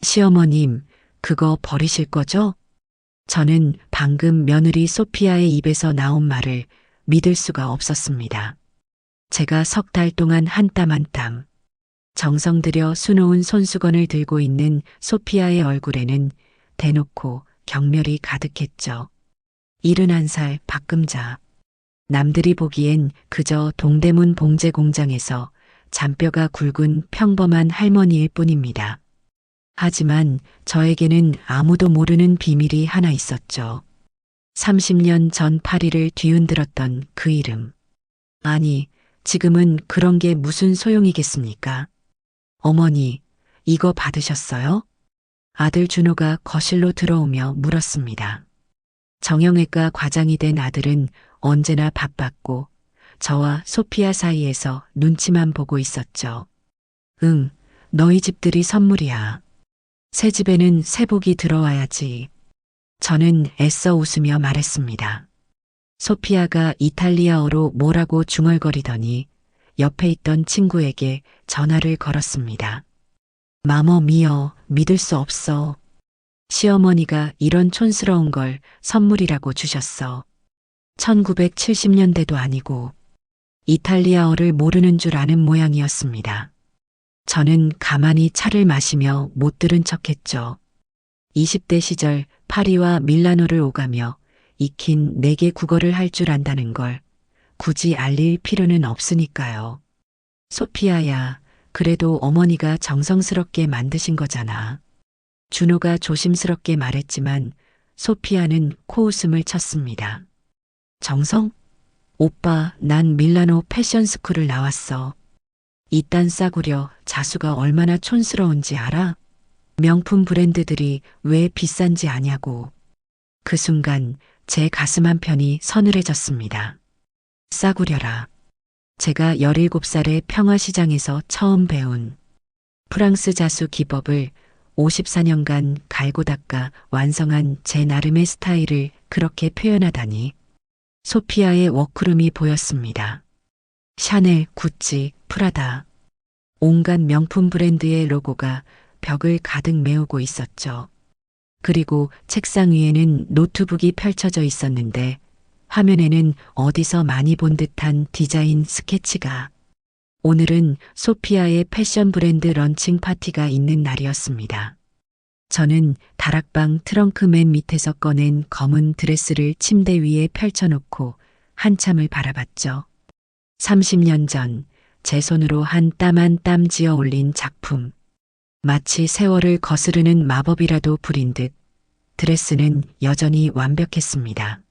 시어머님, 그거 버리실 거죠? 저는 방금 며느리 소피아의 입에서 나온 말을 믿을 수가 없었습니다. 제가 석 달 동안 한 땀 한 땀 정성 들여 수놓은 손수건을 들고 있는 소피아의 얼굴에는 대놓고 경멸이 가득했죠. 71살 박금자. 남들이 보기엔 그저 동대문 봉제 공장에서 잔뼈가 굵은 평범한 할머니일 뿐입니다. 하지만 저에게는 아무도 모르는 비밀이 하나 있었죠. 30년 전 파리를 뒤흔들었던 그 이름. 아니, 지금은 그런 게 무슨 소용이겠습니까? 어머니, 이거 받으셨어요? 아들 준호가 거실로 들어오며 물었습니다. 정형외과 과장이 된 아들은 언제나 바빴고 저와 소피아 사이에서 눈치만 보고 있었죠. 응, 너희 집들이 선물이야. 새 집에는 새 복이 들어와야지. 저는 애써 웃으며 말했습니다. 소피아가 이탈리아어로 뭐라고 중얼거리더니 옆에 있던 친구에게 전화를 걸었습니다. 마머 미어, 믿을 수 없어. 시어머니가 이런 촌스러운 걸 선물이라고 주셨어. 1970년대도 아니고 이탈리아어를 모르는 줄 아는 모양이었습니다. 저는 가만히 차를 마시며 못 들은 척했죠. 20대 시절 파리와 밀라노를 오가며 익힌 4개 국어를 할 줄 안다는 걸 굳이 알릴 필요는 없으니까요. 소피아야, 그래도 어머니가 정성스럽게 만드신 거잖아. 준호가 조심스럽게 말했지만 소피아는 코웃음을 쳤습니다. 정성? 오빠, 난 밀라노 패션 스쿨을 나왔어. 이딴 싸구려 자수가 얼마나 촌스러운지 알아? 명품 브랜드들이 왜 비싼지 아냐고. 그 순간 제 가슴 한편이 서늘해졌습니다. 싸구려라. 제가 17살에 평화시장에서 처음 배운 프랑스 자수 기법을 54년간 갈고 닦아 완성한 제 나름의 스타일을 그렇게 표현하다니. 소피아의 워크룸이 보였습니다. 샤넬, 구찌, 프라다. 온갖 명품 브랜드의 로고가 벽을 가득 메우고 있었죠. 그리고 책상 위에는 노트북이 펼쳐져 있었는데 화면에는 어디서 많이 본 듯한 디자인 스케치가. 오늘은 소피아의 패션 브랜드 런칭 파티가 있는 날이었습니다. 저는 다락방 트렁크 맨 밑에서 꺼낸 검은 드레스를 침대 위에 펼쳐놓고 한참을 바라봤죠. 30년 전 제 손으로 한 땀 한 땀 지어 올린 작품. 마치 세월을 거스르는 마법이라도 부린 듯 드레스는 여전히 완벽했습니다.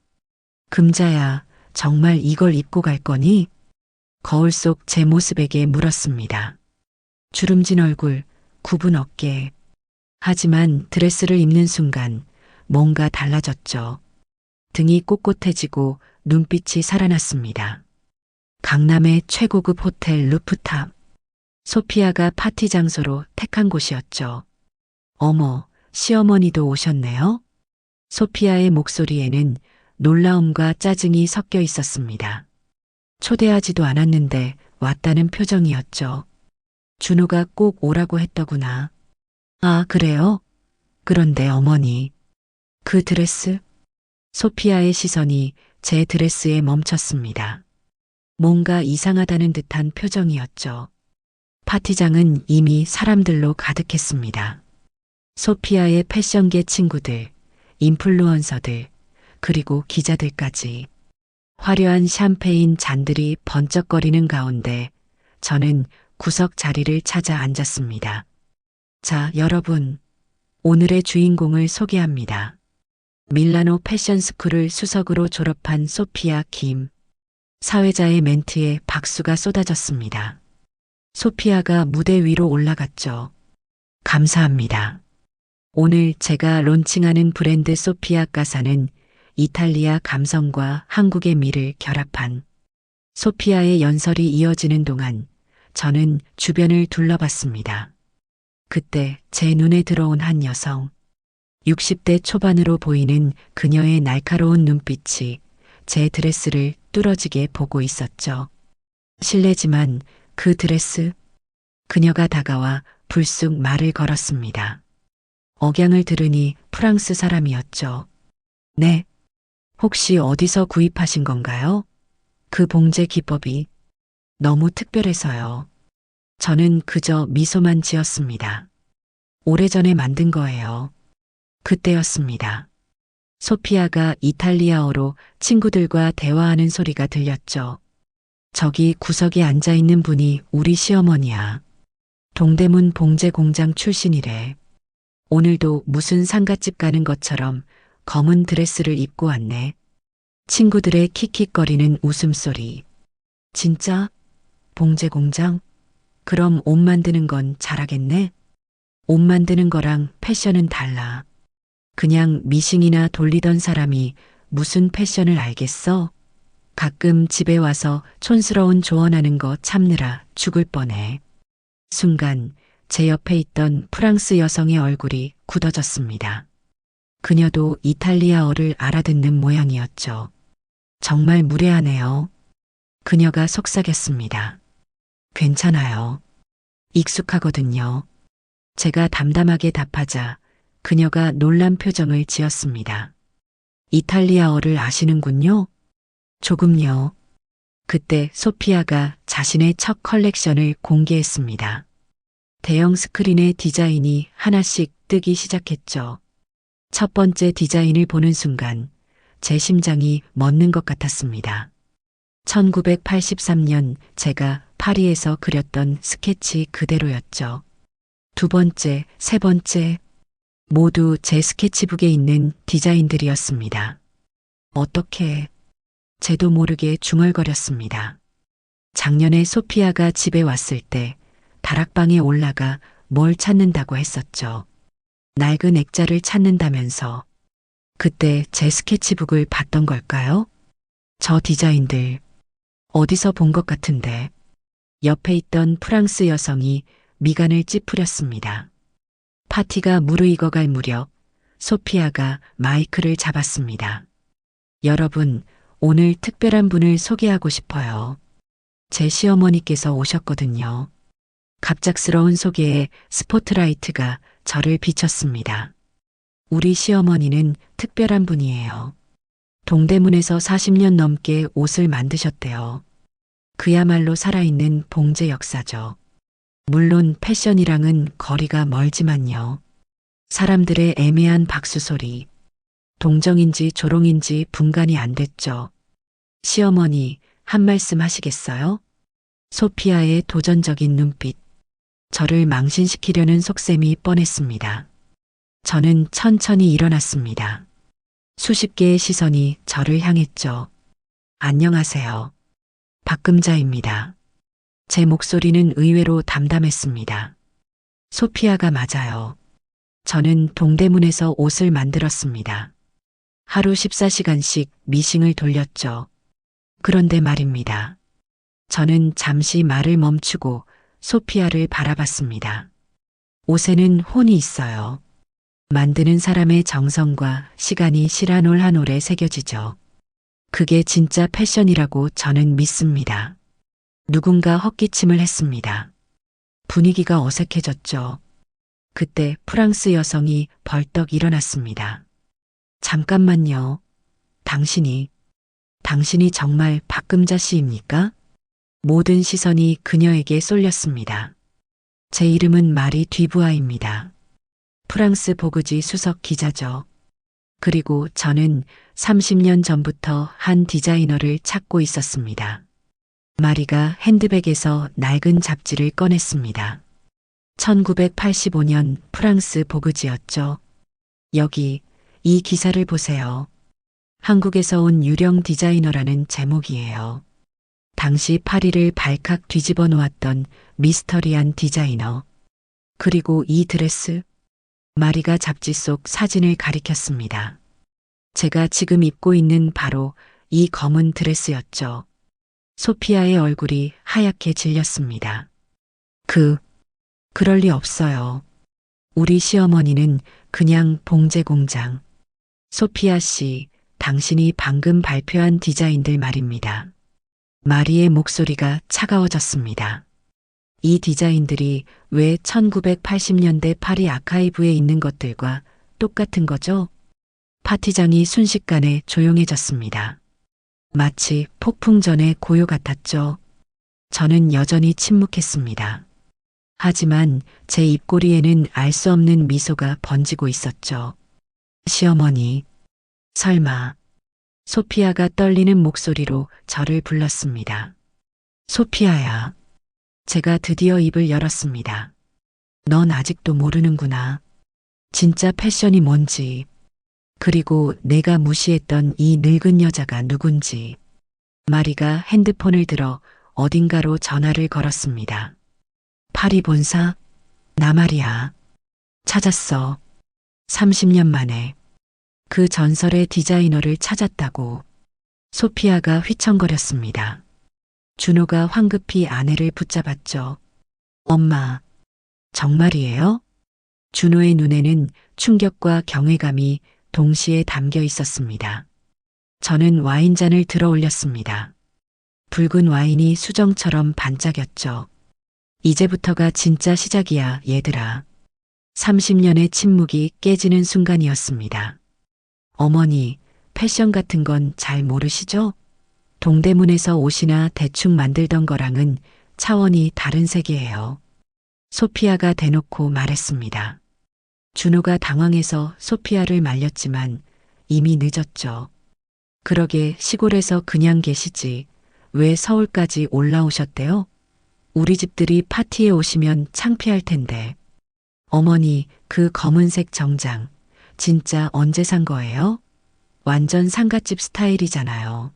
금자야, 정말 이걸 입고 갈 거니? 거울 속 제 모습에게 물었습니다. 주름진 얼굴, 굽은 어깨. 하지만 드레스를 입는 순간 뭔가 달라졌죠. 등이 꼿꼿해지고 눈빛이 살아났습니다. 강남의 최고급 호텔 루프탑. 소피아가 파티 장소로 택한 곳이었죠. 어머, 시어머니도 오셨네요? 소피아의 목소리에는 놀라움과 짜증이 섞여 있었습니다. 초대하지도 않았는데 왔다는 표정이었죠. 준호가 꼭 오라고 했더구나. 아, 그래요? 그런데 어머니, 그 드레스? 소피아의 시선이 제 드레스에 멈췄습니다. 뭔가 이상하다는 듯한 표정이었죠. 파티장은 이미 사람들로 가득했습니다. 소피아의 패션계 친구들, 인플루언서들, 그리고 기자들까지. 화려한 샴페인 잔들이 번쩍거리는 가운데 저는 구석 자리를 찾아 앉았습니다. 자, 여러분, 오늘의 주인공을 소개합니다. 밀라노 패션 스쿨을 수석으로 졸업한 소피아 김. 사회자의 멘트에 박수가 쏟아졌습니다. 소피아가 무대 위로 올라갔죠. 감사합니다. 오늘 제가 론칭하는 브랜드 소피아 까사는 이탈리아 감성과 한국의 미를 결합한. 소피아의 연설이 이어지는 동안 저는 주변을 둘러봤습니다. 그때 제 눈에 들어온 한 여성. 60대 초반으로 보이는 그녀의 날카로운 눈빛이 제 드레스를 뚫어지게 보고 있었죠. 실례지만 그 드레스. 그녀가 다가와 불쑥 말을 걸었습니다. 억양을 들으니 프랑스 사람이었죠. 네. 혹시 어디서 구입하신 건가요? 그 봉제 기법이 너무 특별해서요. 저는 그저 미소만 지었습니다. 오래전에 만든 거예요. 그때였습니다. 소피아가 이탈리아어로 친구들과 대화하는 소리가 들렸죠. 저기 구석에 앉아 있는 분이 우리 시어머니야. 동대문 봉제 공장 출신이래. 오늘도 무슨 상갓집 가는 것처럼 검은 드레스를 입고 왔네. 친구들의 킥킥거리는 웃음소리. 진짜? 봉제 공장? 그럼 옷 만드는 건 잘하겠네? 옷 만드는 거랑 패션은 달라. 그냥 미싱이나 돌리던 사람이 무슨 패션을 알겠어? 가끔 집에 와서 촌스러운 조언하는 거 참느라 죽을 뻔해. 순간 제 옆에 있던 프랑스 여성의 얼굴이 굳어졌습니다. 그녀도 이탈리아어를 알아듣는 모양이었죠. 정말 무례하네요. 그녀가 속삭였습니다. 괜찮아요. 익숙하거든요. 제가 담담하게 답하자 그녀가 놀란 표정을 지었습니다. 이탈리아어를 아시는군요? 조금요. 그때 소피아가 자신의 첫 컬렉션을 공개했습니다. 대형 스크린에 디자인이 하나씩 뜨기 시작했죠. 첫 번째 디자인을 보는 순간 제 심장이 멎는 것 같았습니다. 1983년 제가 파리에서 그렸던 스케치 그대로였죠. 두 번째, 세 번째, 모두 제 스케치북에 있는 디자인들이었습니다. 어떻게, 제도 모르게 중얼거렸습니다. 작년에 소피아가 집에 왔을 때 다락방에 올라가 뭘 찾는다고 했었죠. 낡은 액자를 찾는다면서. 그때 제 스케치북을 봤던 걸까요? 저 디자인들 어디서 본 것 같은데. 옆에 있던 프랑스 여성이 미간을 찌푸렸습니다. 파티가 무르익어갈 무렵 소피아가 마이크를 잡았습니다. 여러분, 오늘 특별한 분을 소개하고 싶어요. 제 시어머니께서 오셨거든요. 갑작스러운 소개에 스포트라이트가 저를 비췄습니다. 우리 시어머니는 특별한 분이에요. 동대문에서 40년 넘게 옷을 만드셨대요. 그야말로 살아있는 봉제 역사죠. 물론 패션이랑은 거리가 멀지만요. 사람들의 애매한 박수 소리, 동정인지 조롱인지 분간이 안 됐죠. 시어머니, 한 말씀 하시겠어요? 소피아의 도전적인 눈빛, 저를 망신시키려는 속셈이 뻔했습니다. 저는 천천히 일어났습니다. 수십 개의 시선이 저를 향했죠. 안녕하세요. 박금자입니다. 제 목소리는 의외로 담담했습니다. 소피아가 맞아요. 저는 동대문에서 옷을 만들었습니다. 하루 14시간씩 미싱을 돌렸죠. 그런데 말입니다. 저는 잠시 말을 멈추고 소피아를 바라봤습니다. 옷에는 혼이 있어요. 만드는 사람의 정성과 시간이 실 한 올 한 올에 새겨지죠. 그게 진짜 패션이라고 저는 믿습니다. 누군가 헛기침을 했습니다. 분위기가 어색해졌죠. 그때 프랑스 여성이 벌떡 일어났습니다. 잠깐만요. 당신이 정말 박금자 씨입니까? 모든 시선이 그녀에게 쏠렸습니다. 제 이름은 마리 듀부아입니다. 프랑스 보그지 수석 기자죠. 그리고 저는 30년 전부터 한 디자이너를 찾고 있었습니다. 마리가 핸드백에서 낡은 잡지를 꺼냈습니다. 1985년 프랑스 보그지였죠. 여기 이 기사를 보세요. 한국에서 온 유령 디자이너라는 제목이에요. 당시 파리를 발칵 뒤집어 놓았던 미스터리한 디자이너. 그리고 이 드레스, 마리가 잡지 속 사진을 가리켰습니다. 제가 지금 입고 있는 바로 이 검은 드레스였죠. 소피아의 얼굴이 하얗게 질렸습니다. 그럴 리 없어요. 우리 시어머니는 그냥 봉제 공장. 소피아 씨, 당신이 방금 발표한 디자인들 말입니다. 마리의 목소리가 차가워졌습니다. 이 디자인들이 왜 1980년대 파리 아카이브에 있는 것들과 똑같은 거죠? 파티장이 순식간에 조용해졌습니다. 마치 폭풍 전의 고요 같았죠. 저는 여전히 침묵했습니다. 하지만 제 입꼬리에는 알 수 없는 미소가 번지고 있었죠. 시어머니, 설마. 소피아가 떨리는 목소리로 저를 불렀습니다. 소피아야. 제가 드디어 입을 열었습니다. 넌 아직도 모르는구나. 진짜 패션이 뭔지. 그리고 내가 무시했던 이 늙은 여자가 누군지. 마리가 핸드폰을 들어 어딘가로 전화를 걸었습니다. 파리 본사? 나 말이야. 찾았어. 30년 만에. 그 전설의 디자이너를 찾았다고. 소피아가 휘청거렸습니다. 준호가 황급히 아내를 붙잡았죠. 엄마, 정말이에요? 준호의 눈에는 충격과 경외감이 동시에 담겨 있었습니다. 저는 와인잔을 들어 올렸습니다. 붉은 와인이 수정처럼 반짝였죠. 이제부터가 진짜 시작이야, 얘들아. 30년의 침묵이 깨지는 순간이었습니다. 어머니, 패션 같은 건 잘 모르시죠? 동대문에서 옷이나 대충 만들던 거랑은 차원이 다른 세계예요. 소피아가 대놓고 말했습니다. 준호가 당황해서 소피아를 말렸지만 이미 늦었죠. 그러게 시골에서 그냥 계시지 왜 서울까지 올라오셨대요? 우리 집들이 파티에 오시면 창피할 텐데. 어머니, 그 검은색 정장 진짜 언제 산 거예요? 완전 상갓집 스타일이잖아요.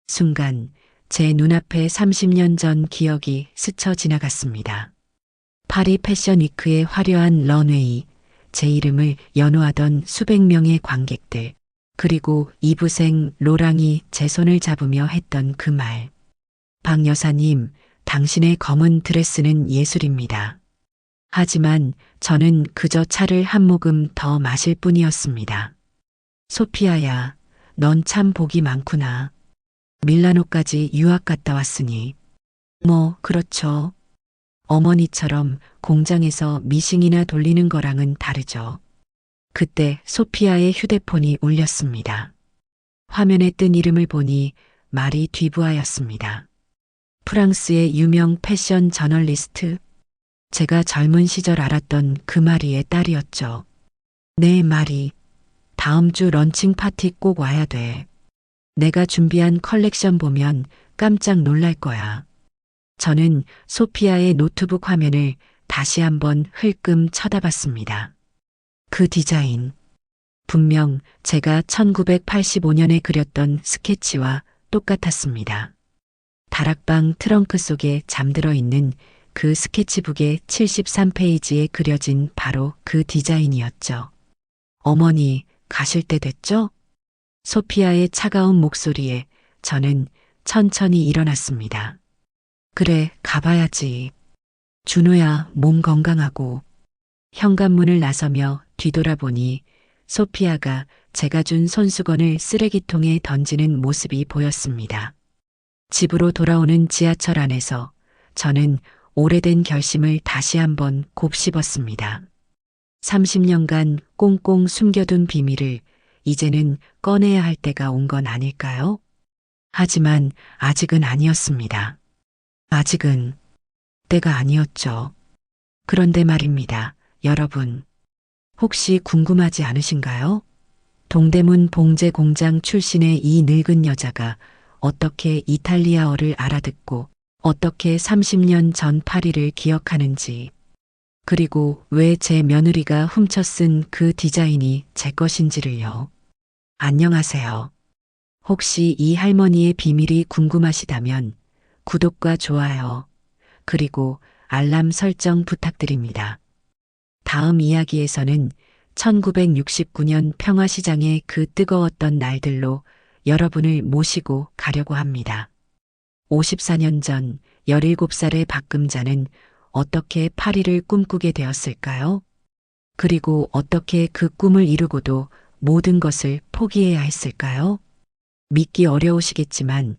순간 제 눈앞에 30년 전 기억이 스쳐 지나갔습니다. 파리 패션 위크의 화려한 런웨이, 제 이름을 연호하던 수백 명의 관객들, 그리고 이부생 로랑이 제 손을 잡으며 했던 그 말. 박 여사님, 당신의 검은 드레스는 예술입니다. 하지만 저는 그저 차를 한 모금 더 마실 뿐이었습니다. 소피아야, 넌 참 복이 많구나. 밀라노까지 유학 갔다 왔으니. 뭐, 그렇죠. 어머니처럼 공장에서 미싱이나 돌리는 거랑은 다르죠. 그때 소피아의 휴대폰이 울렸습니다. 화면에 뜬 이름을 보니 말이 뒤부하였습니다. 프랑스의 유명 패션 저널리스트. 제가 젊은 시절 알았던 그 마리의 딸이었죠. 네, 마리. 다음 주 런칭 파티 꼭 와야 돼. 내가 준비한 컬렉션 보면 깜짝 놀랄 거야. 저는 소피아의 노트북 화면을 다시 한번 흘끔 쳐다봤습니다. 그 디자인. 분명 제가 1985년에 그렸던 스케치와 똑같았습니다. 다락방 트렁크 속에 잠들어 있는 그 스케치북의 73페이지에 그려진 바로 그 디자인이었죠. 어머니, 가실 때 됐죠? 소피아의 차가운 목소리에 저는 천천히 일어났습니다. 그래, 가봐야지. 준호야, 몸 건강하고. 현관문을 나서며 뒤돌아보니 소피아가 제가 준 손수건을 쓰레기통에 던지는 모습이 보였습니다. 집으로 돌아오는 지하철 안에서 저는 오래된 결심을 다시 한번 곱씹었습니다. 30년간 꽁꽁 숨겨둔 비밀을 이제는 꺼내야 할 때가 온 건 아닐까요? 하지만 아직은 아니었습니다. 아직은 때가 아니었죠. 그런데 말입니다, 여러분. 혹시 궁금하지 않으신가요? 동대문 봉제 공장 출신의 이 늙은 여자가 어떻게 이탈리아어를 알아듣고 어떻게 30년 전 파리를 기억하는지, 그리고 왜 제 며느리가 훔쳐 쓴 그 디자인이 제 것인지를요. 안녕하세요. 혹시 이 할머니의 비밀이 궁금하시다면 구독과 좋아요, 그리고 알람 설정 부탁드립니다. 다음 이야기에서는 1969년 평화시장의 그 뜨거웠던 날들로 여러분을 모시고 가려고 합니다. 54년 전 17살의 박금자는 어떻게 파리를 꿈꾸게 되었을까요? 그리고 어떻게 그 꿈을 이루고도 모든 것을 포기해야 했을까요? 믿기 어려우시겠지만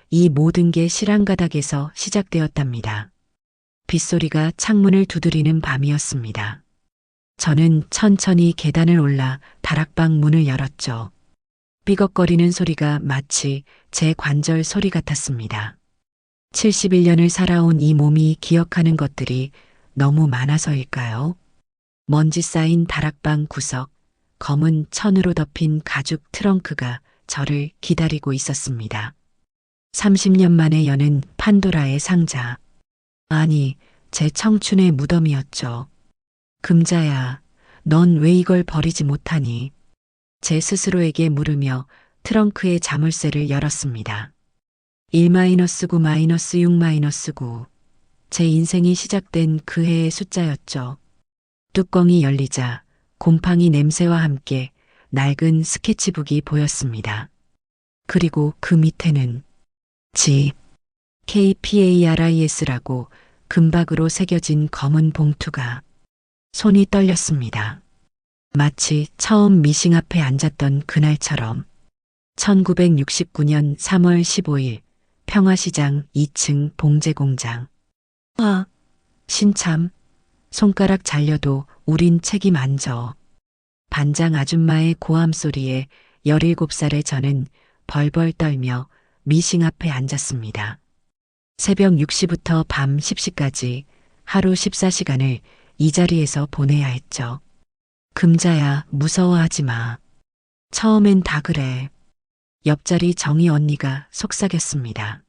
이 모든 게 실황가닥에서 시작되었답니다. 빗소리가 창문을 두드리는 밤이었습니다. 저는 천천히 계단을 올라 다락방 문을 열었죠. 삐걱거리는 소리가 마치 제 관절 소리 같았습니다. 71년을 살아온 이 몸이 기억하는 것들이 너무 많아서일까요? 먼지 쌓인 다락방 구석, 검은 천으로 덮인 가죽 트렁크가 저를 기다리고 있었습니다. 30년 만에 여는 판도라의 상자. 아니, 제 청춘의 무덤이었죠. 금자야, 넌 왜 이걸 버리지 못하니? 제 스스로에게 물으며 트렁크의 자물쇠를 열었습니다. 1-9-6-9. 제 인생이 시작된 그 해의 숫자였죠. 뚜껑이 열리자 곰팡이 냄새와 함께 낡은 스케치북이 보였습니다. 그리고 그 밑에는 집, KPARIS라고 금박으로 새겨진 검은 봉투가. 손이 떨렸습니다. 마치 처음 미싱 앞에 앉았던 그날처럼. 1969년 3월 15일 평화시장 2층 봉제공장. 아, 신참. 손가락 잘려도 우린 책임 안 져. 반장 아줌마의 고함 소리에 17살의 저는 벌벌 떨며 미싱 앞에 앉았습니다. 새벽 6시부터 밤 10시까지 하루 14시간을 이 자리에서 보내야 했죠. 금자야, 무서워하지 마. 처음엔 다 그래. 옆자리 정희 언니가 속삭였습니다.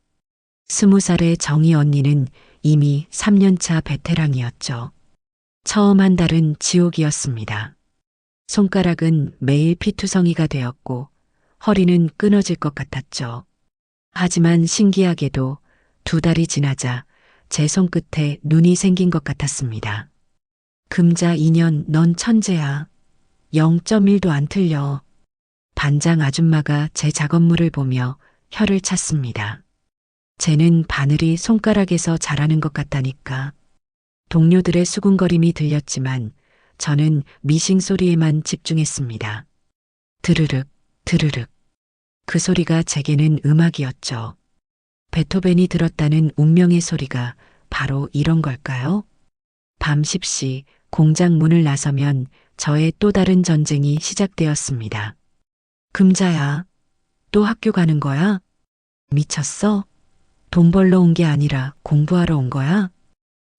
20살의 정희 언니는 이미 3년차 베테랑이었죠. 처음 한 달은 지옥이었습니다. 손가락은 매일 피투성이가 되었고 허리는 끊어질 것 같았죠. 하지만 신기하게도 2달이 지나자 제 손끝에 눈이 생긴 것 같았습니다. 금자 2년 넌 천재야. 0.1도 안 틀려. 반장 아줌마가 제 작업물을 보며 혀를 찼습니다. 쟤는 바늘이 손가락에서 자라는 것 같다니까. 동료들의 수군거림이 들렸지만 저는 미싱 소리에만 집중했습니다. 드르륵, 드르륵. 그 소리가 제게는 음악이었죠. 베토벤이 들었다는 운명의 소리가 바로 이런 걸까요? 밤 10시 공장 문을 나서면 저의 또 다른 전쟁이 시작되었습니다. 금자야, 또 학교 가는 거야? 미쳤어? 돈 벌러 온 게 아니라 공부하러 온 거야?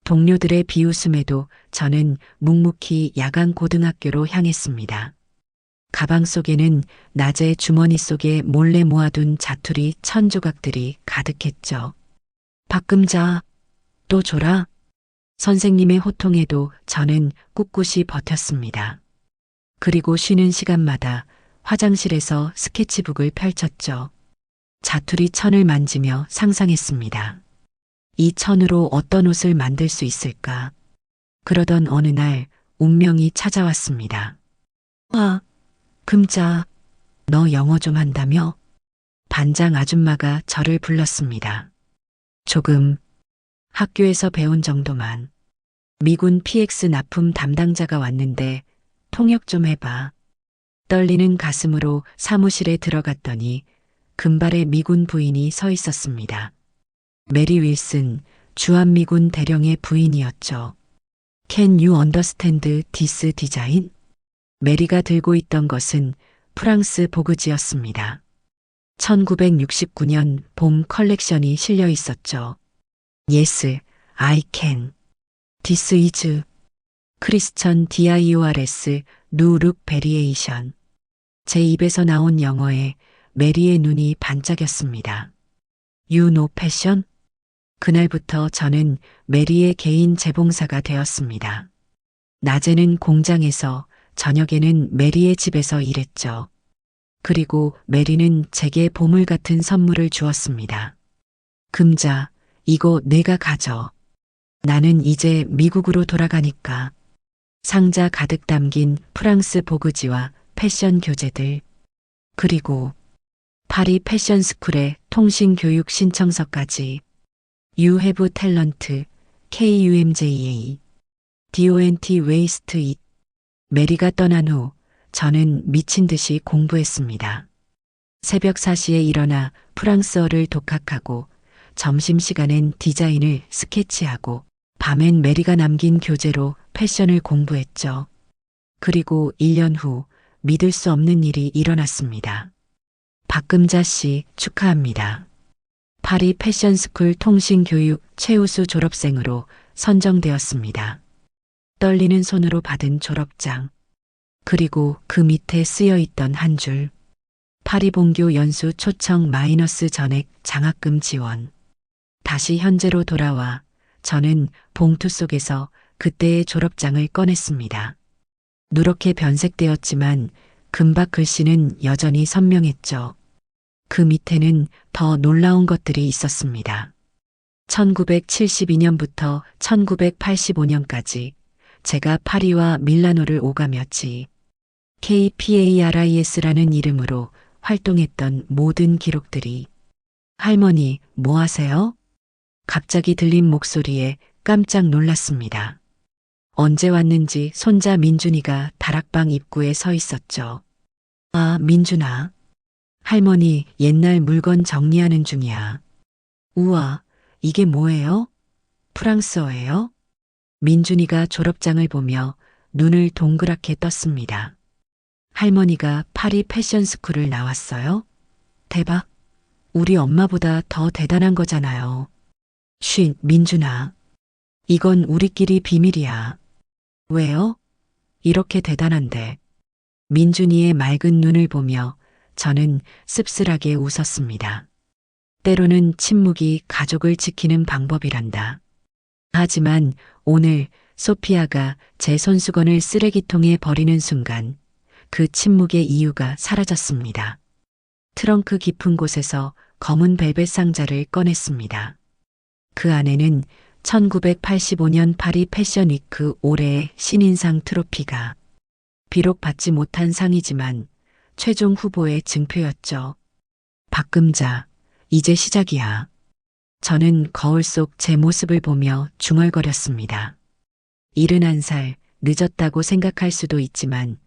동료들의 비웃음에도 저는 묵묵히 야간 고등학교로 향했습니다. 가방 속에는 낮에 주머니 속에 몰래 모아둔 자투리 1000조각들이 가득했죠. 박금자, 또 줘라. 선생님의 호통에도 저는 꿋꿋이 버텼습니다. 그리고 쉬는 시간마다 화장실에서 스케치북을 펼쳤죠. 자투리 천을 만지며 상상했습니다. 이 천으로 어떤 옷을 만들 수 있을까? 그러던 어느 날 운명이 찾아왔습니다. 아, 금자, 너 영어 좀 한다며? 반장 아줌마가 저를 불렀습니다. 조금, 학교에서 배운 정도만. 미군 PX 납품 담당자가 왔는데 통역 좀 해봐. 떨리는 가슴으로 사무실에 들어갔더니 금발의 미군 부인이 서 있었습니다. 메리 윌슨, 주한미군 대령의 부인이었죠. Can you understand this design? 메리가 들고 있던 것은 프랑스 보그지였습니다. 1969년 봄 컬렉션이 실려 있었죠. Yes, I can. This is 크리스천 DIORS New Look Variation. 제 입에서 나온 영어에 메리의 눈이 반짝였습니다. You know fashion? 그날부터 저는 메리의 개인 재봉사가 되었습니다. 낮에는 공장에서, 저녁에는 메리의 집에서 일했죠. 그리고 메리는 제게 보물 같은 선물을 주었습니다. 금자, 이거 내가 가져. 나는 이제 미국으로 돌아가니까. 상자 가득 담긴 프랑스 보그지와 패션 교재들. 그리고 파리 패션 스쿨의 통신 교육 신청서까지. You have talent, KUMJA. DONT waste it. 메리가 떠난 후 저는 미친 듯이 공부했습니다. 새벽 4시에 일어나 프랑스어를 독학하고 점심시간엔 디자인을 스케치하고 밤엔 메리가 남긴 교재로 패션을 공부했죠. 그리고 1년 후 믿을 수 없는 일이 일어났습니다. 박금자 씨 축하합니다. 파리 패션스쿨 통신교육 최우수 졸업생으로 선정되었습니다. 떨리는 손으로 받은 졸업장. 그리고 그 밑에 쓰여 있던 한 줄. 파리 본교 연수 초청 마이너스 전액 장학금 지원. 다시 현재로 돌아와 저는 봉투 속에서 그때의 졸업장을 꺼냈습니다. 누렇게 변색되었지만 금박 글씨는 여전히 선명했죠. 그 밑에는 더 놀라운 것들이 있었습니다. 1972년부터 1985년까지 제가 파리와 밀라노를 오가며 KPARIS라는 이름으로 활동했던 모든 기록들이. 할머니, 뭐 하세요? 갑자기 들린 목소리에 깜짝 놀랐습니다. 언제 왔는지 손자 민준이가 다락방 입구에 서 있었죠. 아, 민준아. 할머니, 옛날 물건 정리하는 중이야. 우와, 이게 뭐예요? 프랑스어예요? 민준이가 졸업장을 보며 눈을 동그랗게 떴습니다. 할머니가 파리 패션스쿨을 나왔어요? 대박. 우리 엄마보다 더 대단한 거잖아요. 쉿, 민준아. 이건 우리끼리 비밀이야. 왜요? 이렇게 대단한데. 민준이의 맑은 눈을 보며 저는 씁쓸하게 웃었습니다. 때로는 침묵이 가족을 지키는 방법이란다. 하지만 오늘 소피아가 제 손수건을 쓰레기통에 버리는 순간 그 침묵의 이유가 사라졌습니다. 트렁크 깊은 곳에서 검은 벨벳 상자를 꺼냈습니다. 그 안에는 1985년 파리 패션 위크 올해의 신인상 트로피가. 비록 받지 못한 상이지만 최종 후보의 증표였죠. 박금자, 이제 시작이야. 저는 거울 속 제 모습을 보며 중얼거렸습니다. 71살, 늦었다고 생각할 수도 있지만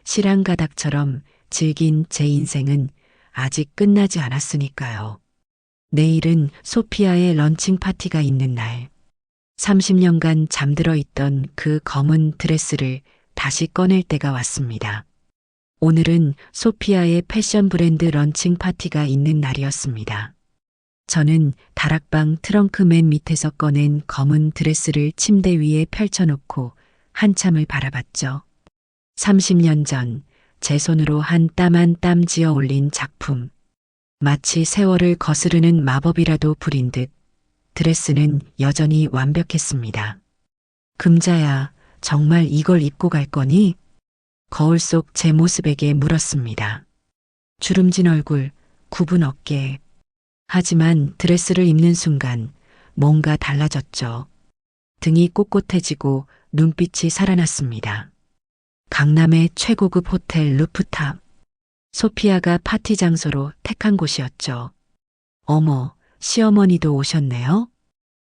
실황가닥처럼 질긴 제 인생은 아직 끝나지 않았으니까요. 내일은 소피아의 런칭 파티가 있는 날. 30년간 잠들어 있던 그 검은 드레스를 다시 꺼낼 때가 왔습니다. 오늘은 소피아의 패션 브랜드 런칭 파티가 있는 날이었습니다. 저는 다락방 트렁크 맨 밑에서 꺼낸 검은 드레스를 침대 위에 펼쳐놓고 한참을 바라봤죠. 30년 전 제 손으로 한 땀 한 땀 지어 올린 작품. 마치 세월을 거스르는 마법이라도 부린 듯 드레스는 여전히 완벽했습니다. 금자야, 정말 이걸 입고 갈 거니? 거울 속 제 모습에게 물었습니다. 주름진 얼굴, 굽은 어깨. 하지만 드레스를 입는 순간 뭔가 달라졌죠. 등이 꼿꼿해지고 눈빛이 살아났습니다. 강남의 최고급 호텔 루프탑. 소피아가 파티 장소로 택한 곳이었죠. 어머, 시어머니도 오셨네요?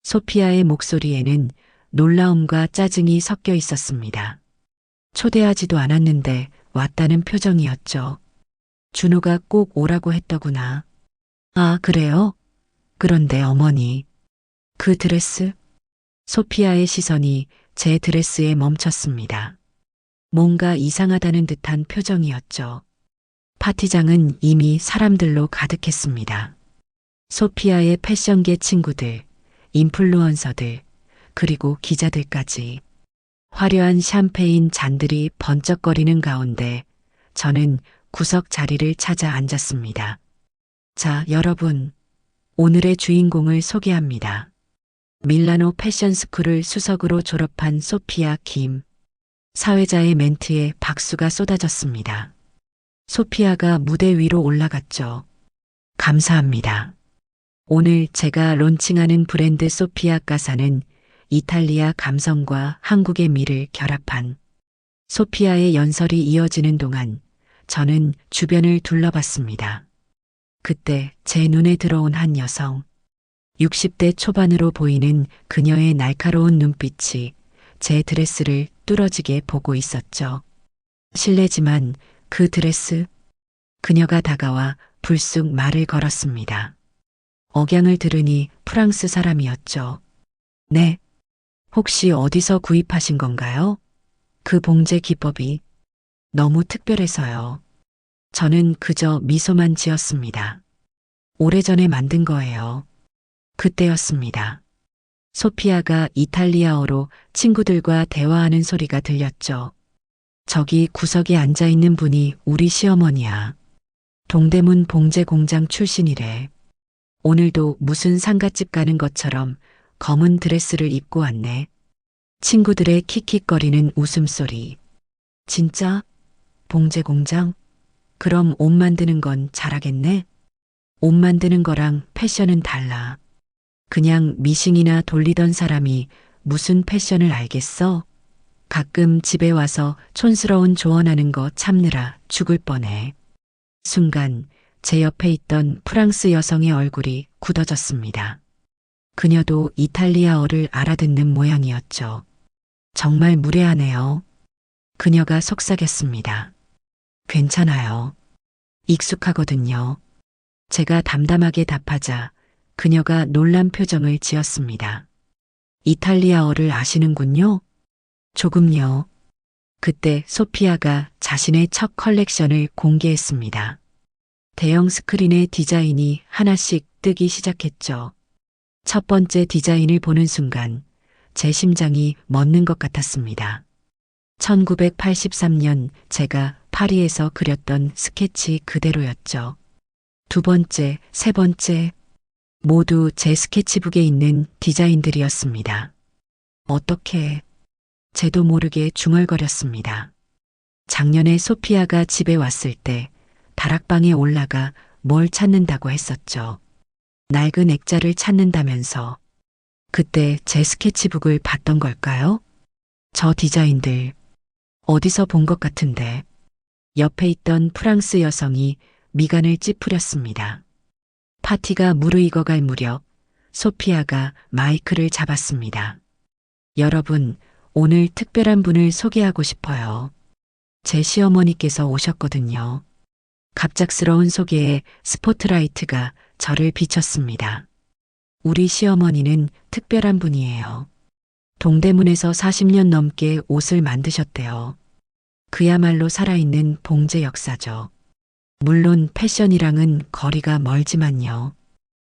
소피아의 목소리에는 놀라움과 짜증이 섞여 있었습니다. 초대하지도 않았는데 왔다는 표정이었죠. 준호가 꼭 오라고 했더구나. 아, 그래요? 그런데 어머니, 그 드레스? 소피아의 시선이 제 드레스에 멈췄습니다. 뭔가 이상하다는 듯한 표정이었죠. 파티장은 이미 사람들로 가득했습니다. 소피아의 패션계 친구들, 인플루언서들, 그리고 기자들까지. 화려한 샴페인 잔들이 번쩍거리는 가운데 저는 구석 자리를 찾아 앉았습니다. 자, 여러분. 오늘의 주인공을 소개합니다. 밀라노 패션스쿨을 수석으로 졸업한 소피아 김. 사회자의 멘트에 박수가 쏟아졌습니다. 소피아가 무대 위로 올라갔죠. 감사합니다. 오늘 제가 론칭하는 브랜드 소피아 까사는 이탈리아 감성과 한국의 미를 결합한. 소피아의 연설이 이어지는 동안 저는 주변을 둘러봤습니다. 그때 제 눈에 들어온 한 여성. 60대 초반으로 보이는 그녀의 날카로운 눈빛이 제 드레스를 뚫어지게 보고 있었죠. 실례지만 그 드레스. 그녀가 다가와 불쑥 말을 걸었습니다. 억양을 들으니 프랑스 사람이었죠. 네. 혹시 어디서 구입하신 건가요? 그 봉제 기법이 너무 특별해서요. 저는 그저 미소만 지었습니다. 오래전에 만든 거예요. 그때였습니다. 소피아가 이탈리아어로 친구들과 대화하는 소리가 들렸죠. 저기 구석에 앉아 있는 분이 우리 시어머니야. 동대문 봉제 공장 출신이래. 오늘도 무슨 상갓집 가는 것처럼 검은 드레스를 입고 왔네. 친구들의 킥킥거리는 웃음소리. 진짜? 봉제 공장? 그럼 옷 만드는 건 잘하겠네? 옷 만드는 거랑 패션은 달라. 그냥 미싱이나 돌리던 사람이 무슨 패션을 알겠어? 가끔 집에 와서 촌스러운 조언하는 거 참느라 죽을 뻔해. 순간 제 옆에 있던 프랑스 여성의 얼굴이 굳어졌습니다. 그녀도 이탈리아어를 알아듣는 모양이었죠. 정말 무례하네요. 그녀가 속삭였습니다. 괜찮아요. 익숙하거든요. 제가 담담하게 답하자 그녀가 놀란 표정을 지었습니다. 이탈리아어를 아시는군요? 조금요. 그때 소피아가 자신의 첫 컬렉션을 공개했습니다. 대형 스크린에 디자인이 하나씩 뜨기 시작했죠. 첫 번째 디자인을 보는 순간 제 심장이 멎는 것 같았습니다. 1983년 제가 파리에서 그렸던 스케치 그대로였죠. 두 번째, 세 번째, 모두 제 스케치북에 있는 디자인들이었습니다. 어떻게, 제도 모르게 중얼거렸습니다. 작년에 소피아가 집에 왔을 때 다락방에 올라가 뭘 찾는다고 했었죠. 낡은 액자를 찾는다면서. 그때 제 스케치북을 봤던 걸까요? 저 디자인들 어디서 본 것 같은데. 옆에 있던 프랑스 여성이 미간을 찌푸렸습니다. 파티가 무르익어갈 무렵 소피아가 마이크를 잡았습니다. 여러분, 오늘 특별한 분을 소개하고 싶어요. 제 시어머니께서 오셨거든요. 갑작스러운 소개에 스포트라이트가 저를 비췄습니다. 우리 시어머니는 특별한 분이에요. 동대문에서 40년 넘게 옷을 만드셨대요. 그야말로 살아있는 봉제 역사죠. 물론 패션이랑은 거리가 멀지만요.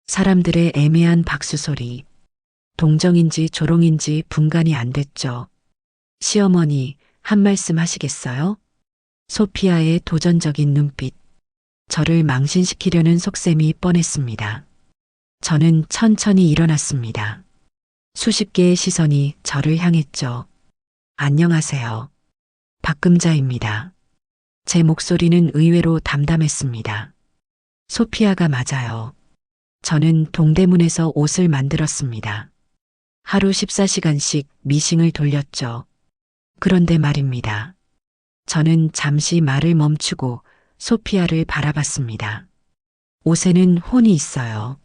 사람들의 애매한 박수 소리, 동정인지 조롱인지 분간이 안 됐죠. 시어머니, 한 말씀 하시겠어요? 소피아의 도전적인 눈빛, 저를 망신시키려는 속셈이 뻔했습니다. 저는 천천히 일어났습니다. 수십 개의 시선이 저를 향했죠. 안녕하세요. 박금자입니다. 제 목소리는 의외로 담담했습니다. 소피아가 맞아요. 저는 동대문에서 옷을 만들었습니다. 하루 14시간씩 미싱을 돌렸죠. 그런데 말입니다. 저는 잠시 말을 멈추고 소피아를 바라봤습니다. 옷에는 혼이 있어요.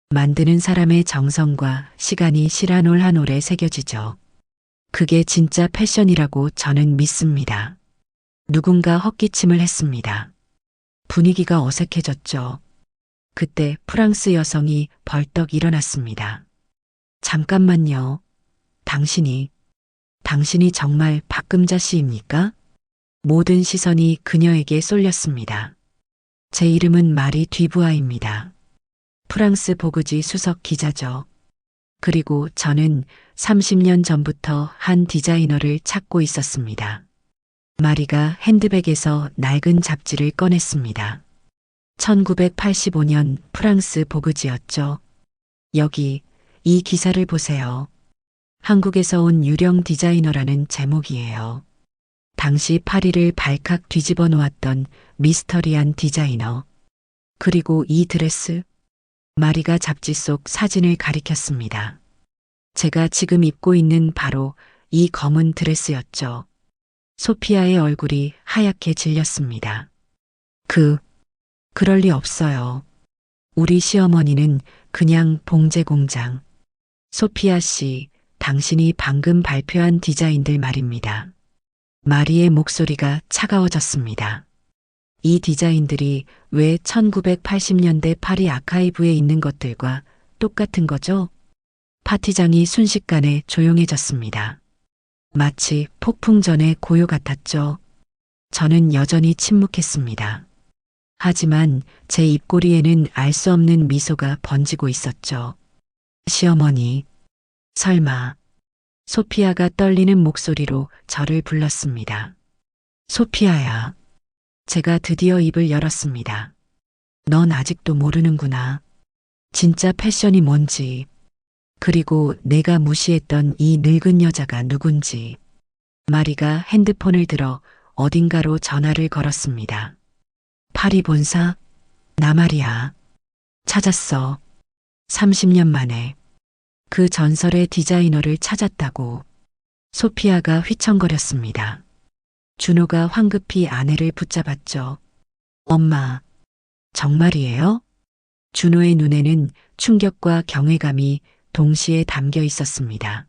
만드는 사람의 정성과 시간이 실 한 올 한 올에 새겨지죠. 그게 진짜 패션이라고 저는 믿습니다. 누군가 헛기침을 했습니다. 분위기가 어색해졌죠. 그때 프랑스 여성이 벌떡 일어났습니다. 잠깐만요. 당신이 정말 박금자 씨입니까? 모든 시선이 그녀에게 쏠렸습니다. 제 이름은 마리 듀부아입니다. 프랑스 보그지 수석 기자죠. 그리고 저는 30년 전부터 한 디자이너를 찾고 있었습니다. 마리가 핸드백에서 낡은 잡지를 꺼냈습니다. 1985년 프랑스 보그지였죠. 여기 이 기사를 보세요. 한국에서 온 유령 디자이너라는 제목이에요. 당시 파리를 발칵 뒤집어 놓았던 미스터리한 디자이너. 그리고 이 드레스, 마리가 잡지 속 사진을 가리켰습니다. 제가 지금 입고 있는 바로 이 검은 드레스였죠. 소피아의 얼굴이 하얗게 질렸습니다. 그럴 리 없어요. 우리 시어머니는 그냥 봉제 공장. 소피아 씨, 당신이 방금 발표한 디자인들 말입니다. 마리의 목소리가 차가워졌습니다. 이 디자인들이 왜 1980년대 파리 아카이브에 있는 것들과 똑같은 거죠? 파티장이 순식간에 조용해졌습니다. 마치 폭풍 전의 고요 같았죠. 저는 여전히 침묵했습니다. 하지만 제 입꼬리에는 알 수 없는 미소가 번지고 있었죠. 시어머니, 설마. 소피아가 떨리는 목소리로 저를 불렀습니다. 소피아야. 제가 드디어 입을 열었습니다. 넌 아직도 모르는구나. 진짜 패션이 뭔지. 그리고 내가 무시했던 이 늙은 여자가 누군지. 마리가 핸드폰을 들어 어딘가로 전화를 걸었습니다. 파리 본사? 나 말이야. 찾았어. 30년 만에. 그 전설의 디자이너를 찾았다고. 소피아가 휘청거렸습니다. 준호가 황급히 아내를 붙잡았죠. 엄마, 정말이에요? 준호의 눈에는 충격과 경외감이 동시에 담겨 있었습니다.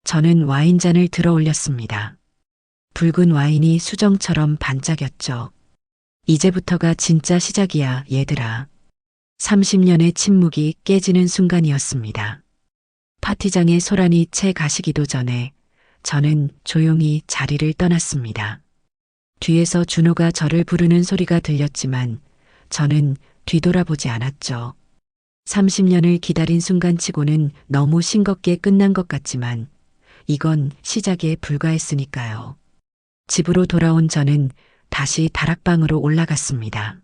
저는 와인잔을 들어 올렸습니다. 붉은 와인이 수정처럼 반짝였죠. 이제부터가 진짜 시작이야, 얘들아. 30년의 침묵이 깨지는 순간이었습니다. 파티장의 소란이 채 가시기도 전에 저는 조용히 자리를 떠났습니다. 뒤에서 준호가 저를 부르는 소리가 들렸지만 저는 뒤돌아보지 않았죠. 30년을 기다린 순간치고는 너무 싱겁게 끝난 것 같지만 이건 시작에 불과했으니까요. 집으로 돌아온 저는 다시 다락방으로 올라갔습니다.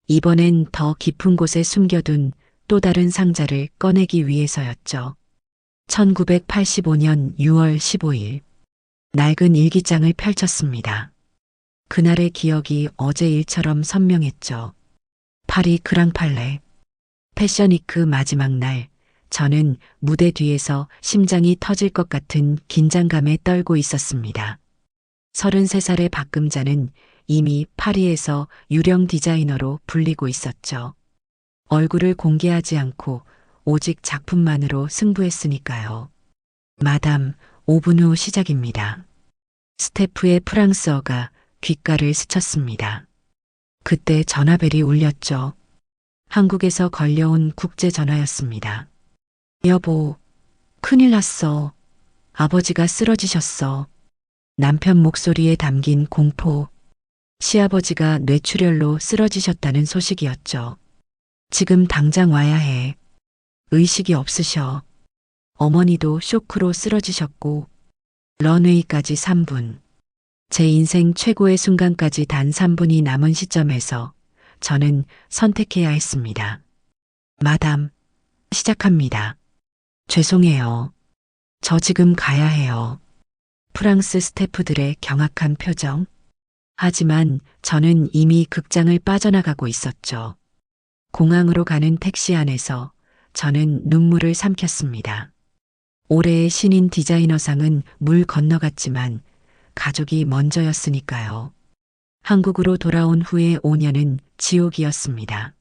이번엔 더 깊은 곳에 숨겨둔 또 다른 상자를 꺼내기 위해서였죠. 1985년 6월 15일. 낡은 일기장을 펼쳤습니다. 그날의 기억이 어제 일처럼 선명했죠. 파리 그랑팔레. 패션위크 마지막 날, 저는 무대 뒤에서 심장이 터질 것 같은 긴장감에 떨고 있었습니다. 33살의 박금자는 이미 파리에서 유령 디자이너로 불리고 있었죠. 얼굴을 공개하지 않고 오직 작품만으로 승부했으니까요. 마담, 5분 후 시작입니다. 스태프의 프랑스어가 귓가를 스쳤습니다. 그때 전화벨이 울렸죠. 한국에서 걸려온 국제 전화였습니다. 여보, 큰일 났어. 아버지가 쓰러지셨어. 남편 목소리에 담긴 공포. 시아버지가 뇌출혈로 쓰러지셨다는 소식이었죠. 지금 당장 와야 해. 의식이 없으셔. 어머니도 쇼크로 쓰러지셨고, 런웨이까지 3분. 제 인생 최고의 순간까지 단 3분이 남은 시점에서 저는 선택해야 했습니다. 마담, 시작합니다. 죄송해요. 저 지금 가야 해요. 프랑스 스태프들의 경악한 표정. 하지만 저는 이미 극장을 빠져나가고 있었죠. 공항으로 가는 택시 안에서 저는 눈물을 삼켰습니다. 올해의 신인 디자이너상은 물 건너갔지만 가족이 먼저였으니까요. 한국으로 돌아온 후의 5년은 지옥이었습니다.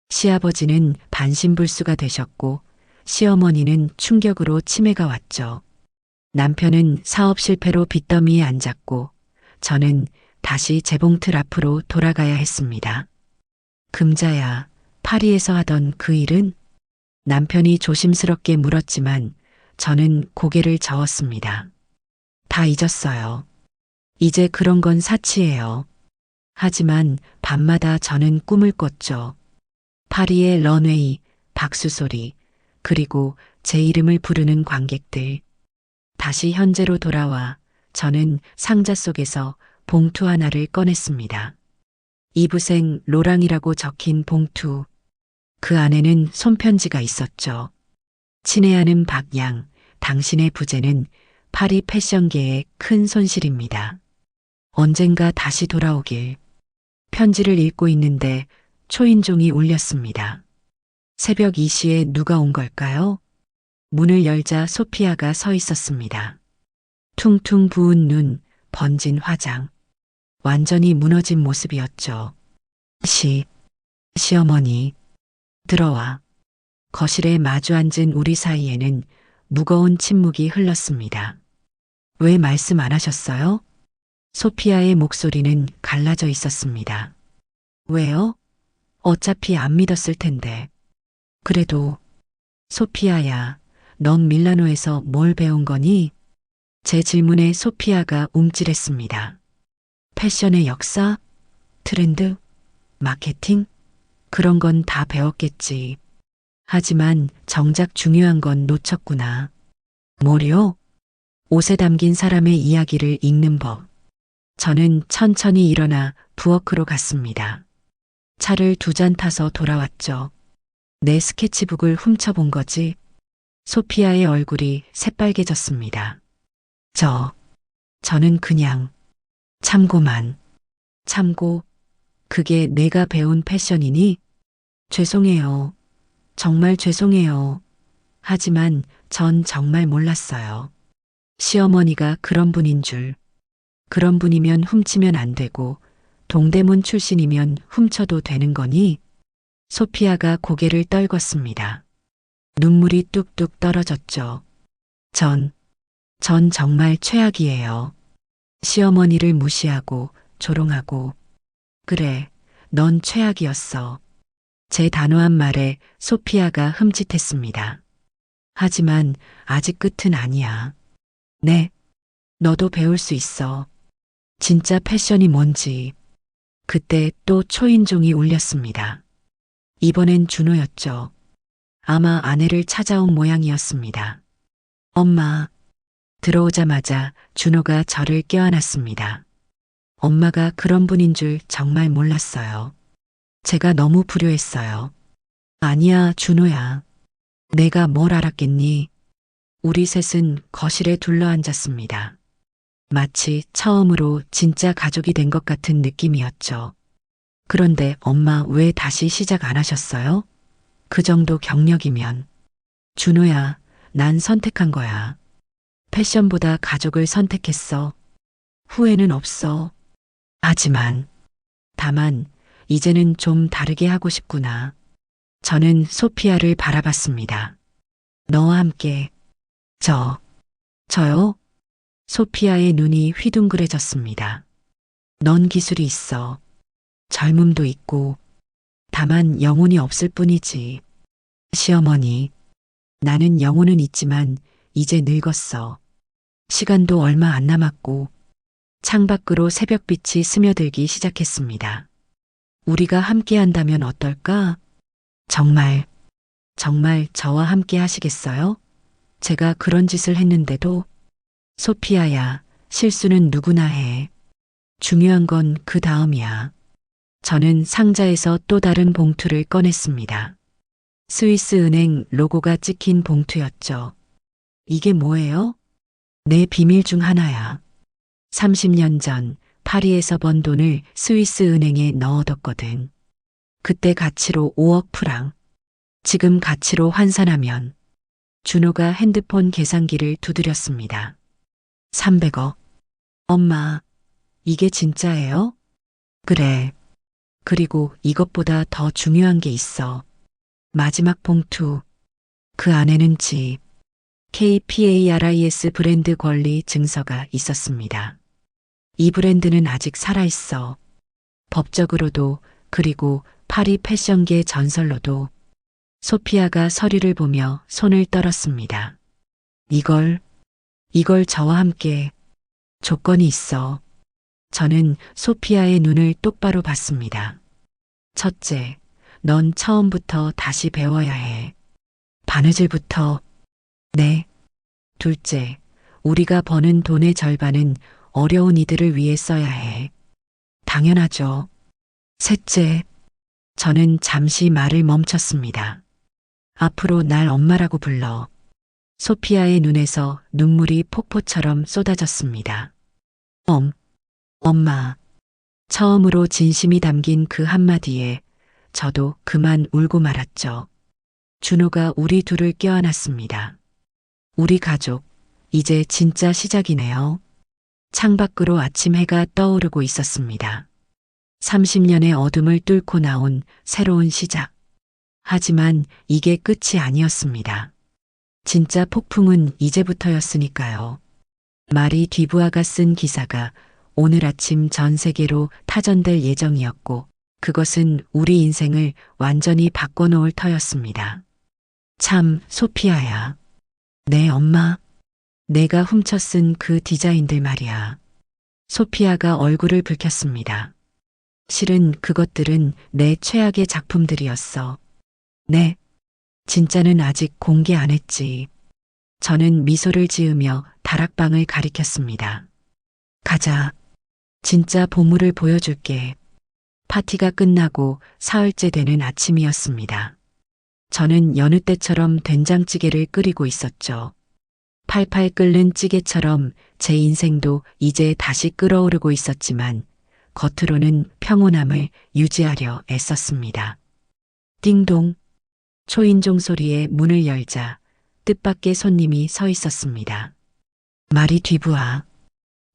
시아버지는 반신불수가 되셨고 시어머니는 충격으로 치매가 왔죠. 남편은 사업 실패로 빚더미에 앉았고 저는 다시 재봉틀 앞으로 돌아가야 했습니다. 금자야, 파리에서 하던 그 일은? 남편이 조심스럽게 물었지만 저는 고개를 저었습니다. 다 잊었어요. 이제 그런 건 사치예요. 하지만 밤마다 저는 꿈을 꿨죠. 파리의 런웨이, 박수 소리, 그리고 제 이름을 부르는 관객들. 다시 현재로 돌아와 저는 상자 속에서 봉투 하나를 꺼냈습니다. 이브생 로랑이라고 적힌 봉투. 그 안에는 손편지가 있었죠. 친애하는 박양, 당신의 부재는 파리 패션계의 큰 손실입니다. 언젠가 다시 돌아오길. 편지를 읽고 있는데 초인종이 울렸습니다. 새벽 2시에 누가 온 걸까요? 문을 열자 소피아가 서 있었습니다. 퉁퉁 부은 눈, 번진 화장. 완전히 무너진 모습이었죠. 시어머니, 들어와. 거실에 마주 앉은 우리 사이에는 무거운 침묵이 흘렀습니다. 왜 말씀 안 하셨어요? 소피아의 목소리는 갈라져 있었습니다. 왜요? 어차피 안 믿었을 텐데. 그래도, 소피아야, 넌 밀라노에서 뭘 배운 거니? 제 질문에 소피아가 움찔했습니다. 패션의 역사? 트렌드? 마케팅? 그런 건 다 배웠겠지. 하지만 정작 중요한 건 놓쳤구나. 뭐요? 옷에 담긴 사람의 이야기를 읽는 법. 저는 천천히 일어나 부엌으로 갔습니다. 차를 2잔 타서 돌아왔죠. 내 스케치북을 훔쳐본 거지. 소피아의 얼굴이 새빨개졌습니다. 저는 그냥 참고만. 참고, 그게 내가 배운 패션이니? 죄송해요. 정말 죄송해요. 하지만 전 정말 몰랐어요. 시어머니가 그런 분인 줄. 그런 분이면 훔치면 안 되고 동대문 출신이면 훔쳐도 되는 거니? 소피아가 고개를 떨궜습니다. 눈물이 뚝뚝 떨어졌죠. 전 정말 최악이에요. 시어머니를 무시하고 조롱하고. 그래, 넌 최악이었어. 제 단호한 말에 소피아가 흠칫했습니다. 하지만 아직 끝은 아니야. 네, 너도 배울 수 있어. 진짜 패션이 뭔지. 그때 또 초인종이 울렸습니다. 이번엔 준호였죠. 아마 아내를 찾아온 모양이었습니다. 엄마. 들어오자마자 준호가 저를 껴안았습니다. 엄마가 그런 분인 줄 정말 몰랐어요. 제가 너무 불효했어요. 아니야, 준호야. 내가 뭘 알았겠니? 우리 셋은 거실에 둘러앉았습니다. 마치 처음으로 진짜 가족이 된 것 같은 느낌이었죠. 그런데 엄마 왜 다시 시작 안 하셨어요? 그 정도 경력이면. 준호야, 난 선택한 거야. 패션보다 가족을 선택했어. 후회는 없어. 다만, 이제는 좀 다르게 하고 싶구나. 저는 소피아를 바라봤습니다. 너와 함께. 저요? 소피아의 눈이 휘둥그레졌습니다. 넌 기술이 있어. 젊음도 있고. 다만 영혼이 없을 뿐이지. 시어머니, 나는 영혼은 있지만 이제 늙었어. 시간도 얼마 안 남았고. 창밖으로 새벽빛이 스며들기 시작했습니다. 우리가 함께 한다면 어떨까? 정말 저와 함께 하시겠어요? 제가 그런 짓을 했는데도. 소피아야, 실수는 누구나 해. 중요한 건 그 다음이야. 저는 상자에서 또 다른 봉투를 꺼냈습니다. 스위스 은행 로고가 찍힌 봉투였죠. 이게 뭐예요? 내 비밀 중 하나야. 30년 전 파리에서 번 돈을 스위스 은행에 넣어뒀거든. 그때 가치로 5억 프랑. 지금 가치로 환산하면. 준호가 핸드폰 계산기를 두드렸습니다. 300억. 엄마, 이게 진짜예요? 그래. 그리고 이것보다 더 중요한 게 있어. 마지막 봉투. 그 안에는 집, KPARIS 브랜드 권리 증서가 있었습니다. 이 브랜드는 아직 살아있어. 법적으로도, 그리고 파리 패션계 전설로도. 소피아가 서류를 보며 손을 떨었습니다. 이걸 저와 함께. 조건이 있어. 저는 소피아의 눈을 똑바로 봤습니다. 첫째, 넌 처음부터 다시 배워야 해. 바느질부터. 네. 둘째, 우리가 버는 돈의 절반은 어려운 이들을 위해 써야 해. 당연하죠. 셋째, 저는 잠시 말을 멈췄습니다. 앞으로 날 엄마라고 불러. 소피아의 눈에서 눈물이 폭포처럼 쏟아졌습니다. 엄마. 처음으로 진심이 담긴 그 한마디에 저도 그만 울고 말았죠. 준호가 우리 둘을 껴안았습니다. 우리 가족, 이제 진짜 시작이네요. 창밖으로 아침 해가 떠오르고 있었습니다. 30년의 어둠을 뚫고 나온 새로운 시작. 하지만 이게 끝이 아니었습니다. 진짜 폭풍은 이제부터였으니까요. 마리 뒤부아가 쓴 기사가 오늘 아침 전 세계로 타전될 예정이었고, 그것은 우리 인생을 완전히 바꿔놓을 터였습니다. 참, 소피아야. 네, 엄마. 내가 훔쳐 쓴 그 디자인들 말이야. 소피아가 얼굴을 붉혔습니다. 실은 그것들은 내 최악의 작품들이었어. 네. 진짜는 아직 공개 안 했지. 저는 미소를 지으며 다락방을 가리켰습니다. 가자. 진짜 보물을 보여줄게. 파티가 끝나고 사흘째 되는 아침이었습니다. 저는 여느 때처럼 된장찌개를 끓이고 있었죠. 팔팔 끓는 찌개처럼 제 인생도 이제 다시 끓어오르고 있었지만 겉으로는 평온함을 유지하려 애썼습니다. 띵동. 초인종 소리에 문을 열자 뜻밖의 손님이 서 있었습니다. 마리 뒤부아.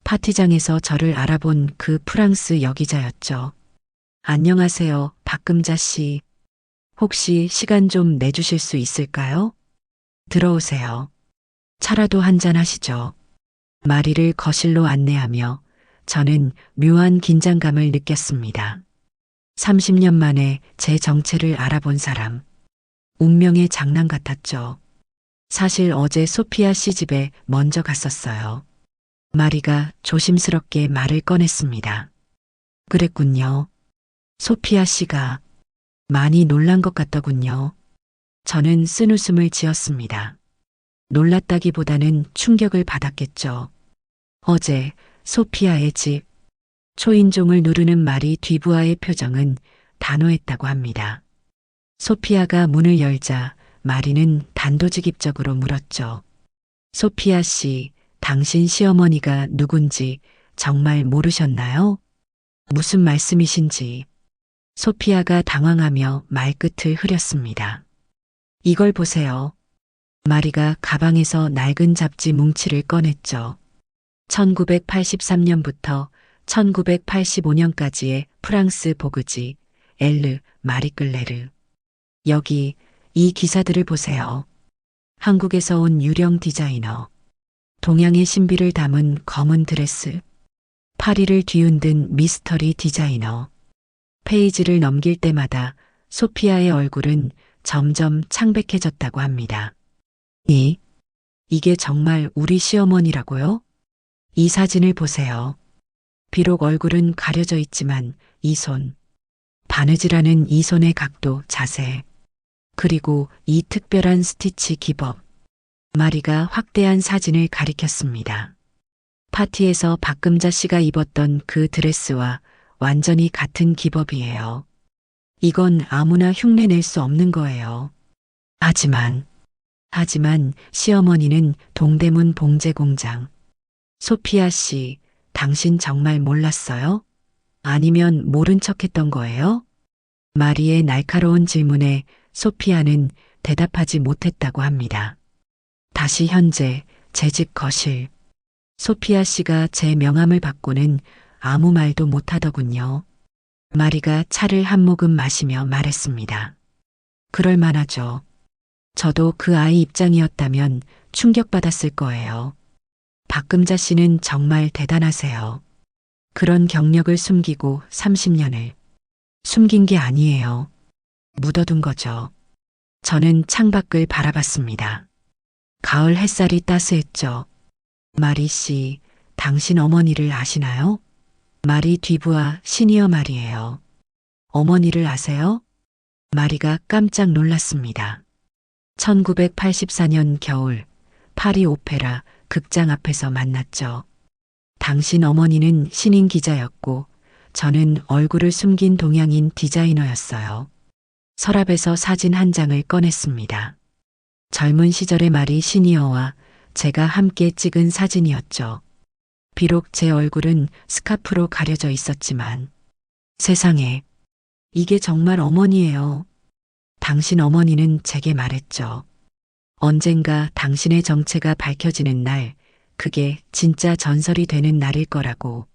파티장에서 저를 알아본 그 프랑스 여기자였죠. 안녕하세요, 박금자 씨. 혹시 시간 좀 내주실 수 있을까요? 들어오세요. 차라도 한잔 하시죠. 마리를 거실로 안내하며 저는 묘한 긴장감을 느꼈습니다. 30년 만에 제 정체를 알아본 사람. 운명의 장난 같았죠. 사실 어제 소피아 씨 집에 먼저 갔었어요. 마리가 조심스럽게 말을 꺼냈습니다. 그랬군요. 소피아 씨가 많이 놀란 것 같더군요. 저는 쓴웃음을 지었습니다. 놀랐다기보다는 충격을 받았겠죠. 어제 소피아의 집, 초인종을 누르는 마리 뒤부아의 표정은 단호했다고 합니다. 소피아가 문을 열자 마리는 단도직입적으로 물었죠. 소피아 씨, 당신 시어머니가 누군지 정말 모르셨나요? 무슨 말씀이신지. 소피아가 당황하며 말끝을 흐렸습니다. 이걸 보세요. 마리가 가방에서 낡은 잡지 뭉치를 꺼냈죠. 1983년부터 1985년까지의 프랑스 보그지 엘르 마리끌레르. 여기 이 기사들을 보세요. 한국에서 온 유령 디자이너. 동양의 신비를 담은 검은 드레스. 파리를 뒤흔든 미스터리 디자이너. 페이지를 넘길 때마다 소피아의 얼굴은 점점 창백해졌다고 합니다. 이게 정말 우리 시어머니라고요? 이 사진을 보세요. 비록 얼굴은 가려져 있지만 이 손, 바느질하는 이 손의 각도, 자세, 그리고 이 특별한 스티치 기법. 마리가 확대한 사진을 가리켰습니다. 파티에서 박금자 씨가 입었던 그 드레스와 완전히 같은 기법이에요. 이건 아무나 흉내낼 수 없는 거예요. 하지만 시어머니는 동대문 봉제 공장. 소피아 씨, 당신 정말 몰랐어요? 아니면 모른 척 했던 거예요? 마리의 날카로운 질문에 소피아는 대답하지 못했다고 합니다. 다시 현재 제 집 거실. 소피아 씨가 제 명함을 받고는 아무 말도 못하더군요. 마리가 차를 한 모금 마시며 말했습니다. 그럴 만하죠. 저도 그 아이 입장이었다면 충격받았을 거예요. 박금자 씨는 정말 대단하세요. 그런 경력을 숨기고 30년을 숨긴 게 아니에요. 묻어둔 거죠. 저는 창밖을 바라봤습니다. 가을 햇살이 따스했죠. 마리 씨, 당신 어머니를 아시나요? 마리 뒤부아 시니어 말이에요. 어머니를 아세요? 마리가 깜짝 놀랐습니다. 1984년 겨울 파리 오페라 극장 앞에서 만났죠. 당신 어머니는 신인 기자였고 저는 얼굴을 숨긴 동양인 디자이너였어요. 서랍에서 사진 한 장을 꺼냈습니다. 젊은 시절의 마리 시니어와 제가 함께 찍은 사진이었죠. 비록 제 얼굴은 스카프로 가려져 있었지만 세상에, 이게 정말 어머니예요. 당신 어머니는 제게 말했죠. 언젠가 당신의 정체가 밝혀지는 날, 그게 진짜 전설이 되는 날일 거라고.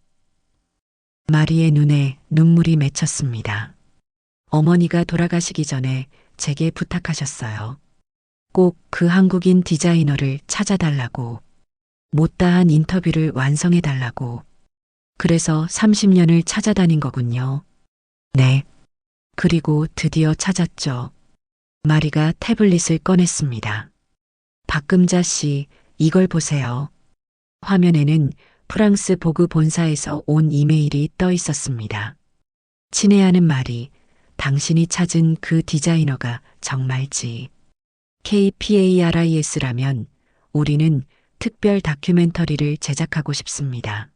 마리의 눈에 눈물이 맺혔습니다. 어머니가 돌아가시기 전에 제게 부탁하셨어요. 꼭 그 한국인 디자이너를 찾아달라고. 못다한 인터뷰를 완성해달라고. 그래서 30년을 찾아다닌 거군요. 네. 그리고 드디어 찾았죠. 마리가 태블릿을 꺼냈습니다. 박금자 씨, 이걸 보세요. 화면에는 프랑스 보그 본사에서 온 이메일이 떠 있었습니다. 친애하는 마리, 당신이 찾은 그 디자이너가 정말지 KPARIS라면 우리는 특별 다큐멘터리를 제작하고 싶습니다.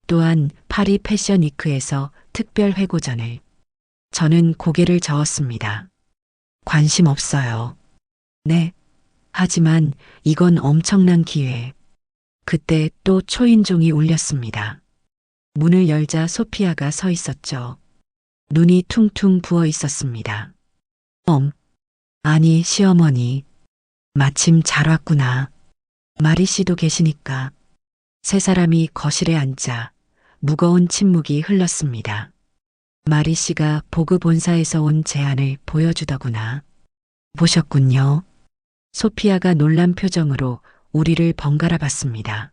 또한 파리 패션 위크에서 특별 회고전을. 저는 고개를 저었습니다. 관심 없어요. 네. 하지만 이건 엄청난 기회. 그때 또 초인종이 울렸습니다. 문을 열자 소피아가 서 있었죠. 눈이 퉁퉁 부어 있었습니다. 아니, 시어머니. 마침 잘 왔구나. 마리 씨도 계시니까. 세 사람이 거실에 앉자 무거운 침묵이 흘렀습니다. 마리 씨가 보그 본사에서 온 제안을 보여주더구나. 보셨군요. 소피아가 놀란 표정으로 우리를 번갈아 봤습니다.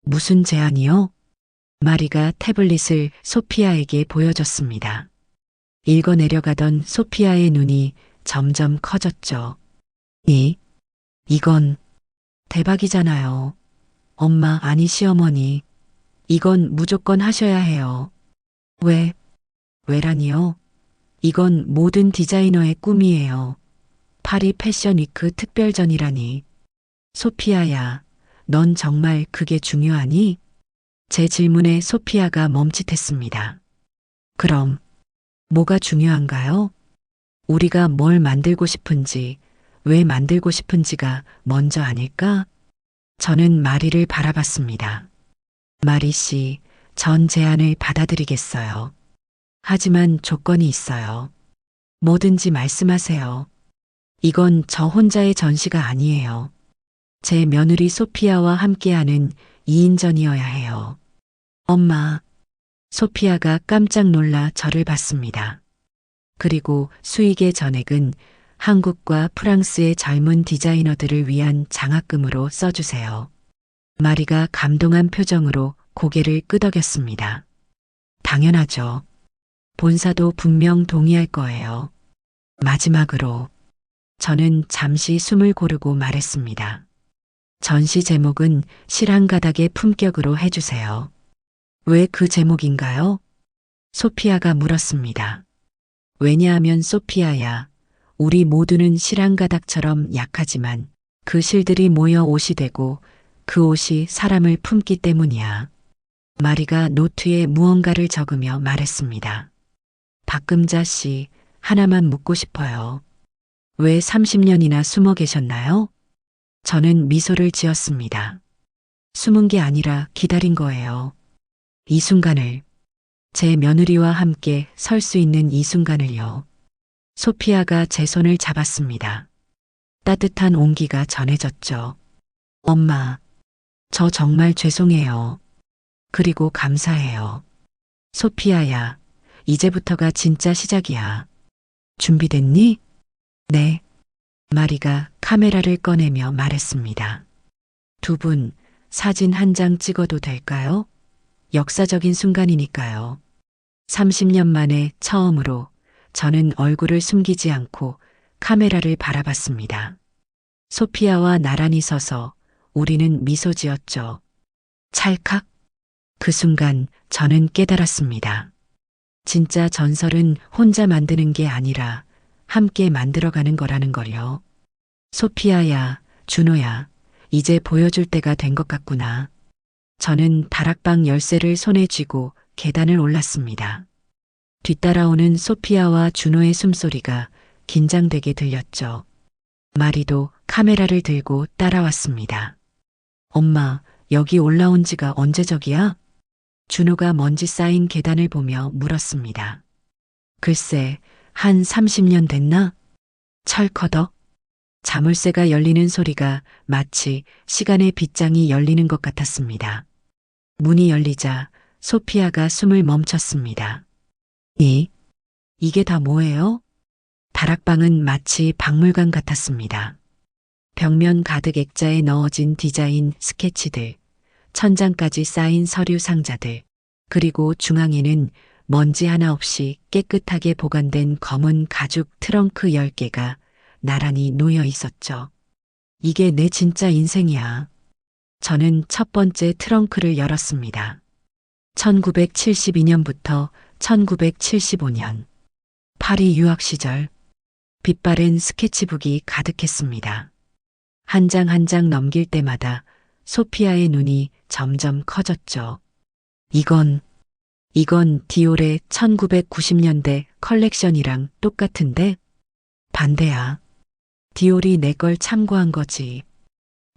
무슨 제안이요? 마리가 태블릿을 소피아에게 보여줬습니다. 읽어 내려가던 소피아의 눈이 점점 커졌죠. 이건 대박이잖아요. 엄마, 아니 시어머니. 이건 무조건 하셔야 해요. 왜라니요? 이건 모든 디자이너의 꿈이에요. 파리 패션 위크 특별전이라니. 소피아야, 넌 정말 그게 중요하니? 제 질문에 소피아가 멈칫했습니다. 그럼 뭐가 중요한가요? 우리가 뭘 만들고 싶은지, 왜 만들고 싶은지가 먼저 아닐까? 저는 마리를 바라봤습니다. 마리 씨, 전 제안을 받아들이겠어요. 하지만 조건이 있어요. 뭐든지 말씀하세요. 이건 저 혼자의 전시가 아니에요. 제 며느리 소피아와 함께하는 2인전이어야 해요. 엄마. 소피아가 깜짝 놀라 저를 봤습니다. 그리고 수익의 전액은 한국과 프랑스의 젊은 디자이너들을 위한 장학금으로 써주세요. 마리가 감동한 표정으로 고개를 끄덕였습니다. 당연하죠. 본사도 분명 동의할 거예요. 마지막으로 저는 잠시 숨을 고르고 말했습니다. 전시 제목은 실한가닥의 품격으로 해주세요. 왜 그 제목인가요? 소피아가 물었습니다. 왜냐하면 소피아야, 우리 모두는 실한가닥처럼 약하지만 그 실들이 모여 옷이 되고 그 옷이 사람을 품기 때문이야. 마리가 노트에 무언가를 적으며 말했습니다. 박금자 씨, 하나만 묻고 싶어요. 왜 30년이나 숨어 계셨나요? 저는 미소를 지었습니다. 숨은 게 아니라 기다린 거예요. 이 순간을, 제 며느리와 함께 설 수 있는 이 순간을요. 소피아가 제 손을 잡았습니다. 따뜻한 온기가 전해졌죠. 엄마, 저 정말 죄송해요. 그리고 감사해요. 소피아야, 이제부터가 진짜 시작이야. 준비됐니? 네. 마리가 카메라를 꺼내며 말했습니다. 두 분, 사진 한 장 찍어도 될까요? 역사적인 순간이니까요. 30년 만에 처음으로 저는 얼굴을 숨기지 않고 카메라를 바라봤습니다. 소피아와 나란히 서서 우리는 미소 지었죠. 찰칵. 그 순간 저는 깨달았습니다. 진짜 전설은 혼자 만드는 게 아니라 함께 만들어가는 거라는 걸요. 소피아야, 준호야, 이제 보여줄 때가 된 것 같구나. 저는 다락방 열쇠를 손에 쥐고 계단을 올랐습니다. 뒤따라오는 소피아와 준호의 숨소리가 긴장되게 들렸죠. 마리도 카메라를 들고 따라왔습니다. 엄마, 여기 올라온 지가 언제적이야? 준호가 먼지 쌓인 계단을 보며 물었습니다. 글쎄, 한 30년 됐나? 철커덕. 자물쇠가 열리는 소리가 마치 시간의 빗장이 열리는 것 같았습니다. 문이 열리자 소피아가 숨을 멈췄습니다. 이게 다 뭐예요? 다락방은 마치 박물관 같았습니다. 벽면 가득 액자에 넣어진 디자인 스케치들, 천장까지 쌓인 서류 상자들, 그리고 중앙에는 먼지 하나 없이 깨끗하게 보관된 검은 가죽 트렁크 10개가 나란히 놓여 있었죠. 이게 내 진짜 인생이야. 저는 첫 번째 트렁크를 열었습니다. 1972년부터 1975년. 파리 유학 시절. 빛바랜 스케치북이 가득했습니다. 한 장 한 장 넘길 때마다 소피아의 눈이 점점 커졌죠. 이건 디올의 1990년대 컬렉션이랑 똑같은데? 반대야. 디올이 내 걸 참고한 거지.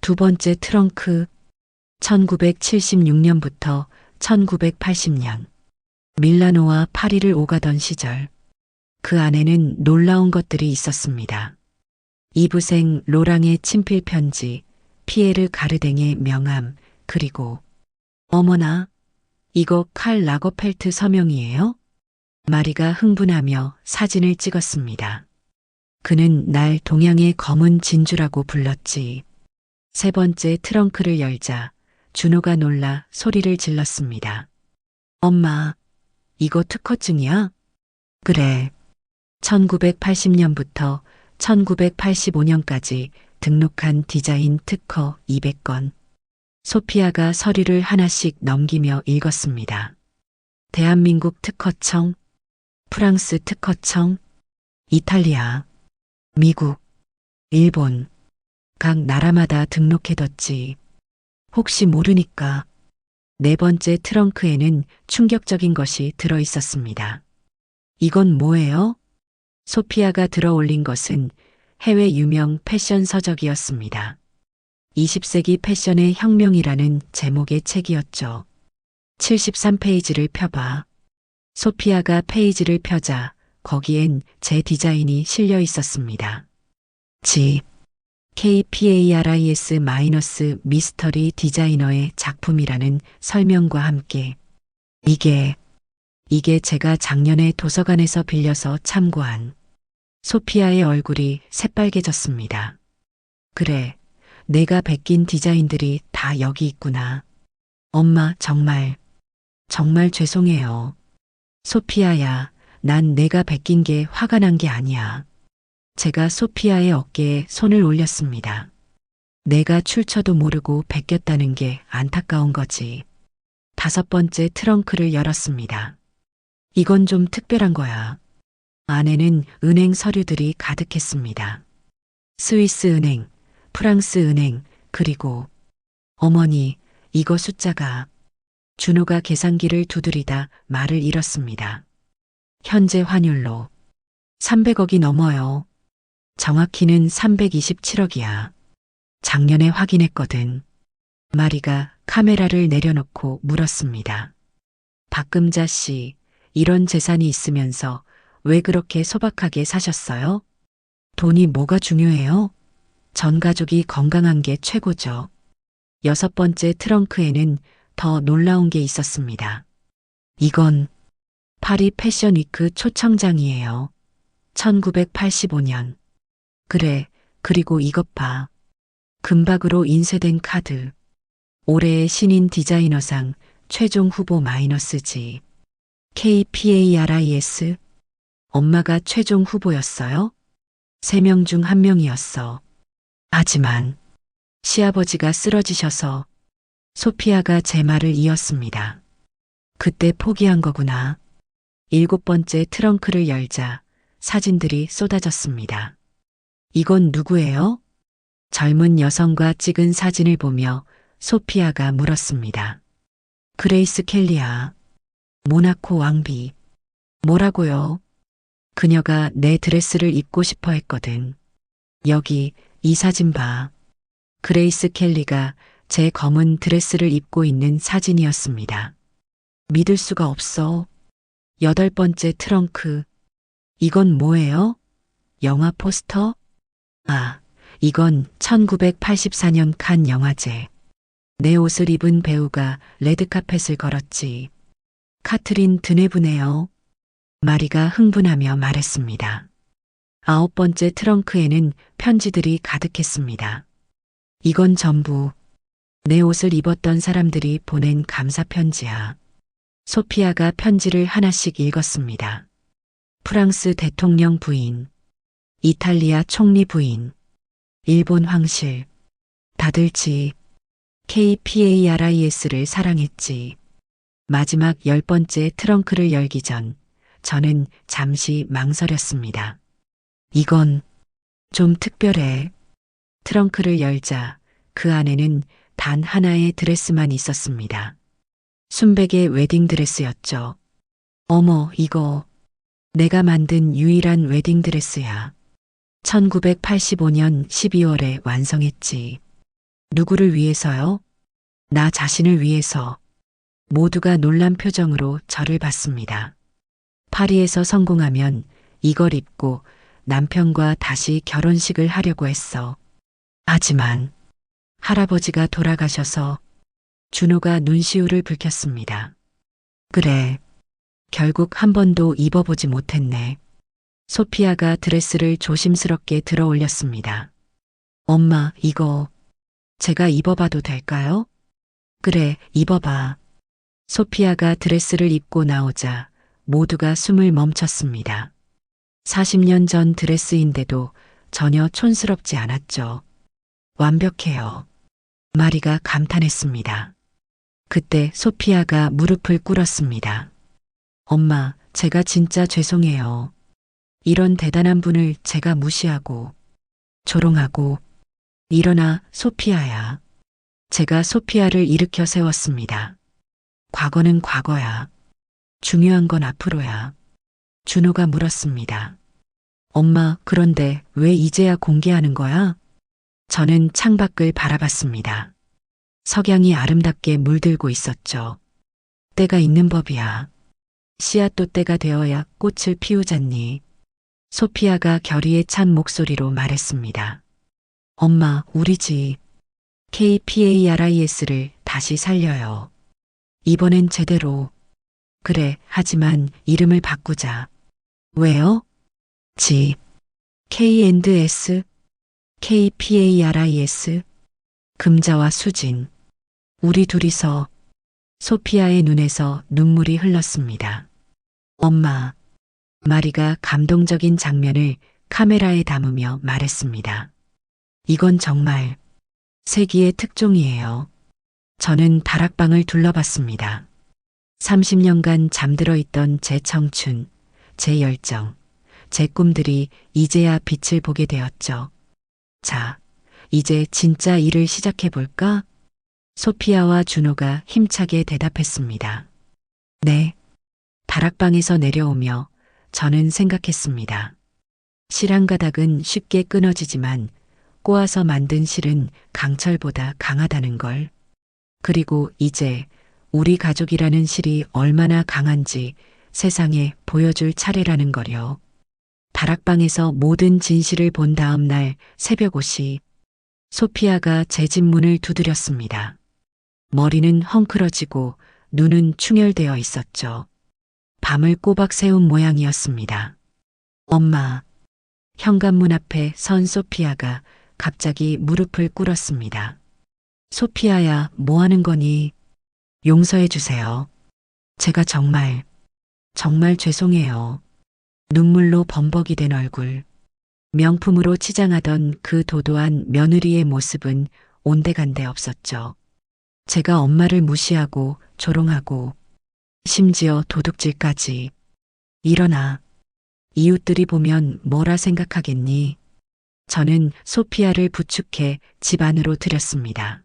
두 번째 트렁크. 1976년부터 1980년. 밀라노와 파리를 오가던 시절. 그 안에는 놀라운 것들이 있었습니다. 이브생 로랑의 친필 편지, 피에르 가르댕의 명함, 그리고 어머나, 이거 칼 라거펠트 서명이에요? 마리가 흥분하며 사진을 찍었습니다. 그는 날 동양의 검은 진주라고 불렀지. 세 번째 트렁크를 열자 준호가 놀라 소리를 질렀습니다. 엄마, 이거 특허증이야? 그래. 1980년부터 1985년까지 등록한 디자인 특허 200건. 소피아가 서류를 하나씩 넘기며 읽었습니다. 대한민국 특허청, 프랑스 특허청, 이탈리아, 미국, 일본, 각 나라마다 등록해뒀지. 혹시 모르니까. 네 번째 트렁크에는 충격적인 것이 들어 있었습니다. 이건 뭐예요? 소피아가 들어 올린 것은 해외 유명 패션 서적이었습니다. 20세기 패션의 혁명이라는 제목의 책이었죠. 73페이지를 펴봐. 소피아가 페이지를 펴자 거기엔 제 디자인이 실려 있었습니다. 집 KPARIS- 미스터리 디자이너의 작품이라는 설명과 함께 이게 제가 작년에 도서관에서 빌려서 참고한. 소피아의 얼굴이 새빨개졌습니다. 그래, 내가 베낀 디자인들이 다 여기 있구나. 엄마, 정말 죄송해요. 소피아야, 난 내가 베낀 게 화가 난 게 아니야. 제가 소피아의 어깨에 손을 올렸습니다. 내가 출처도 모르고 베꼈다는 게 안타까운 거지. 다섯 번째 트렁크를 열었습니다. 이건 좀 특별한 거야. 안에는 은행 서류들이 가득했습니다. 스위스 은행, 프랑스 은행, 그리고 어머니, 이거 숫자가. 준호가 계산기를 두드리다 말을 잃었습니다. 현재 환율로 300억이 넘어요. 정확히는 327억이야. 작년에 확인했거든. 마리가 카메라를 내려놓고 물었습니다. 박금자 씨, 이런 재산이 있으면서 왜 그렇게 소박하게 사셨어요? 돈이 뭐가 중요해요? 전 가족이 건강한 게 최고죠. 여섯 번째 트렁크에는 더 놀라운 게 있었습니다. 이건 파리 패션 위크 초청장이에요. 1985년. 그래, 그리고 이것 봐. 금박으로 인쇄된 카드. 올해의 신인 디자이너상 최종 후보 -G. KPARIS. 엄마가 최종 후보였어요? 3명 중 1명이었어. 하지만 시아버지가 쓰러지셔서. 소피아가 제 말을 이었습니다. 그때 포기한 거구나. 일곱 번째 트렁크를 열자 사진들이 쏟아졌습니다. 이건 누구예요? 젊은 여성과 찍은 사진을 보며 소피아가 물었습니다. 그레이스 켈리야. 모나코 왕비. 뭐라고요? 그녀가 내 드레스를 입고 싶어 했거든. 여기 이 사진 봐. 그레이스 켈리가 제 검은 드레스를 입고 있는 사진이었습니다. 믿을 수가 없어. 여덟 번째 트렁크. 이건 뭐예요? 영화 포스터? 아, 이건 1984년 칸 영화제. 내 옷을 입은 배우가 레드카펫을 걸었지. 카트린 드네브네요. 마리가 흥분하며 말했습니다. 아홉 번째 트렁크에는 편지들이 가득했습니다. 이건 전부 내 옷을 입었던 사람들이 보낸 감사 편지야. 소피아가 편지를 하나씩 읽었습니다. 프랑스 대통령 부인, 이탈리아 총리 부인, 일본 황실, 다들 지 KPARIS를 사랑했지. 마지막 10번째 트렁크를 열기 전 저는 잠시 망설였습니다. 이건 좀 특별해. 트렁크를 열자 그 안에는 단 하나의 드레스만 있었습니다. 순백의 웨딩드레스였죠. 어머, 이거 내가 만든 유일한 웨딩드레스야. 1985년 12월에 완성했지. 누구를 위해서요? 나 자신을 위해서. 모두가 놀란 표정으로 저를 봤습니다. 파리에서 성공하면 이걸 입고 남편과 다시 결혼식을 하려고 했어. 하지만 할아버지가 돌아가셔서 준호가 눈시울을 붉혔습니다. 그래, 결국 한 번도 입어보지 못했네. 소피아가 드레스를 조심스럽게 들어 올렸습니다. 엄마, 이거 제가 입어봐도 될까요? 그래, 입어봐. 소피아가 드레스를 입고 나오자 모두가 숨을 멈췄습니다. 40년 전 드레스인데도 전혀 촌스럽지 않았죠. 완벽해요. 마리가 감탄했습니다. 그때 소피아가 무릎을 꿇었습니다. 엄마, 제가 진짜 죄송해요. 이런 대단한 분을 제가 무시하고 조롱하고. 일어나, 소피아야. 제가 소피아를 일으켜 세웠습니다. 과거는 과거야. 중요한 건 앞으로야. 준호가 물었습니다. 엄마, 그런데 왜 이제야 공개하는 거야? 저는 창밖을 바라봤습니다. 석양이 아름답게 물들고 있었죠. 때가 있는 법이야. 씨앗도 때가 되어야 꽃을 피우잖니. 소피아가 결의에 찬 목소리로 말했습니다. 엄마, 우리 집 KPARIS를 다시 살려요. 이번엔 제대로. 그래, 하지만 이름을 바꾸자. 왜요? 집 K&S KPARIS 금자와 수진. 우리 둘이서. 소피아의 눈에서 눈물이 흘렀습니다. 엄마. 마리가 감동적인 장면을 카메라에 담으며 말했습니다. 이건 정말 세기의 특종이에요. 저는 다락방을 둘러봤습니다. 30년간 잠들어 있던 제 청춘, 제 열정, 제 꿈들이 이제야 빛을 보게 되었죠. 자, 이제 진짜 일을 시작해볼까? 소피아와 준호가 힘차게 대답했습니다. 네. 다락방에서 내려오며 저는 생각했습니다. 실 한 가닥은 쉽게 끊어지지만 꼬아서 만든 실은 강철보다 강하다는 걸. 그리고 이제 우리 가족이라는 실이 얼마나 강한지 세상에 보여줄 차례라는 거요. 다락방에서 모든 진실을 본 다음 날 새벽 5시 소피아가 제 집 문을 두드렸습니다. 머리는 헝클어지고 눈은 충혈되어 있었죠. 밤을 꼬박 새운 모양이었습니다. 엄마. 현관문 앞에 선 소피아가 갑자기 무릎을 꿇었습니다. 소피아야, 뭐 하는 거니? 용서해 주세요. 제가 정말 죄송해요. 눈물로 범벅이 된 얼굴. 명품으로 치장하던 그 도도한 며느리의 모습은 온데간데 없었죠. 제가 엄마를 무시하고 조롱하고 심지어 도둑질까지. 일어나. 이웃들이 보면 뭐라 생각하겠니? 저는 소피아를 부축해 집 안으로 들였습니다.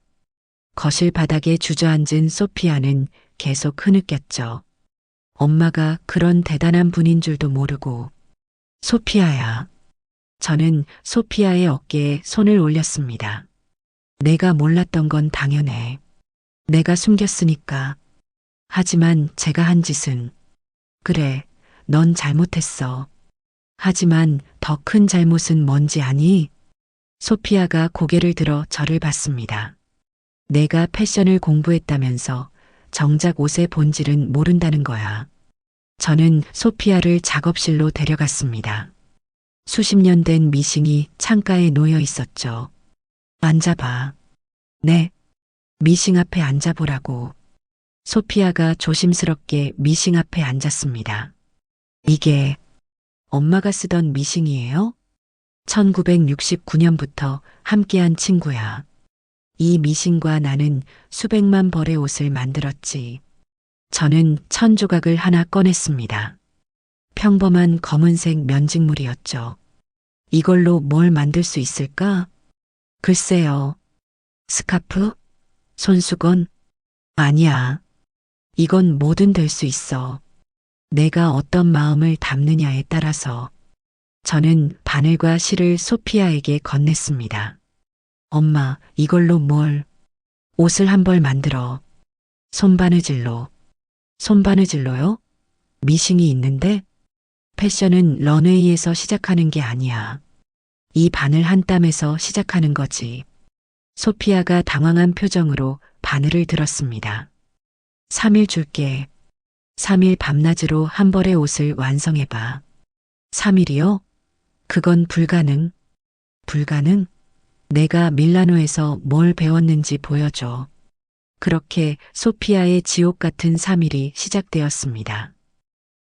거실 바닥에 주저앉은 소피아는 계속 흐느꼈죠. 엄마가 그런 대단한 분인 줄도 모르고. 소피아야. 저는 소피아의 어깨에 손을 올렸습니다. 내가 몰랐던 건 당연해. 내가 숨겼으니까. 하지만 제가 한 짓은. 그래, 넌 잘못했어. 하지만 더 큰 잘못은 뭔지 아니? 소피아가 고개를 들어 저를 봤습니다. 내가 패션을 공부했다면서 정작 옷의 본질은 모른다는 거야. 저는 소피아를 작업실로 데려갔습니다. 수십 년 된 미싱이 창가에 놓여 있었죠. 앉아봐. 네. 미싱 앞에 앉아보라고. 소피아가 조심스럽게 미싱 앞에 앉았습니다. 이게 엄마가 쓰던 미싱이에요? 1969년부터 함께한 친구야. 이 미신과 나는 수백만 벌의 옷을 만들었지. 저는 천조각을 하나 꺼냈습니다. 평범한 검은색 면직물이었죠. 이걸로 뭘 만들 수 있을까? 글쎄요. 스카프? 손수건? 아니야. 이건 뭐든 될 수 있어. 내가 어떤 마음을 담느냐에 따라서. 저는 바늘과 실을 소피아에게 건넸습니다. 엄마, 이걸로 뭘? 옷을 한 벌 만들어. 손바느질로. 손바느질로요? 미싱이 있는데? 패션은 런웨이에서 시작하는 게 아니야. 이 바늘 한 땀에서 시작하는 거지. 소피아가 당황한 표정으로 바늘을 들었습니다. 3일 줄게. 3일 밤낮으로 한 벌의 옷을 완성해봐. 3일이요? 그건 불가능. 불가능? 내가 밀라노에서 뭘 배웠는지 보여줘. 그렇게 소피아의 지옥 같은 3일이 시작되었습니다.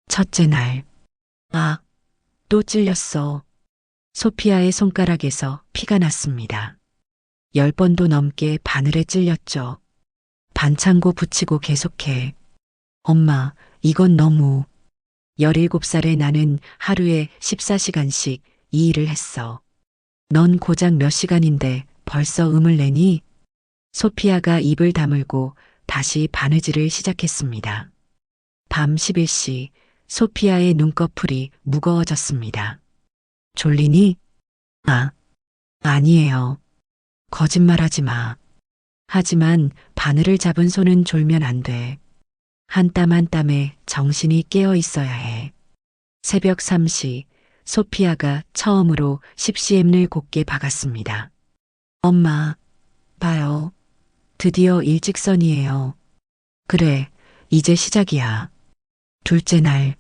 첫째 날. 아, 또 찔렸어. 소피아의 손가락에서 피가 났습니다. 10번도 넘게 바늘에 찔렸죠. 반창고 붙이고 계속해. 엄마, 이건 너무. 17살의 나는 하루에 14시간씩 이 일을 했어. 넌 고작 몇 시간인데 벌써 음을 내니? 소피아가 입을 다물고 다시 바느질을 시작했습니다. 밤 11시 소피아의 눈꺼풀이 무거워졌습니다. 졸리니? 아, 아니에요. 거짓말하지 마. 하지만 바늘을 잡은 손은 졸면 안 돼. 한 땀 한 땀에 정신이 깨어 있어야 해. 새벽 3시 소피아가 처음으로 10cm을 곱게 박았습니다. 엄마, 봐요. 드디어 일직선이에요. 그래, 이제 시작이야. 둘째 날,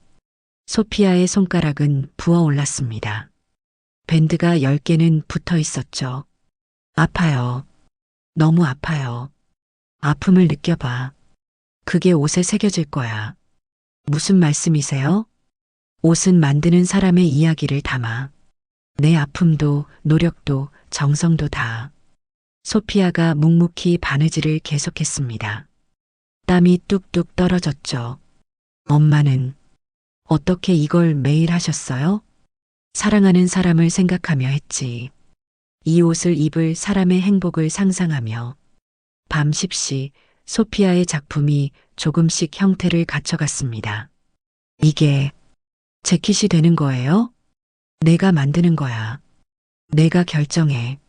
소피아의 손가락은 부어올랐습니다. 밴드가 10개는 붙어 있었죠. 아파요. 너무 아파요. 아픔을 느껴봐. 그게 옷에 새겨질 거야. 무슨 말씀이세요? 옷은 만드는 사람의 이야기를 담아. 내 아픔도 노력도 정성도 다. 소피아가 묵묵히 바느질을 계속했습니다. 땀이 뚝뚝 떨어졌죠. 엄마는 어떻게 이걸 매일 하셨어요? 사랑하는 사람을 생각하며 했지. 이 옷을 입을 사람의 행복을 상상하며. 밤 10시 소피아의 작품이 조금씩 형태를 갖춰갔습니다. 이게 재킷이 되는 거예요? 내가 만드는 거야. 내가 결정해.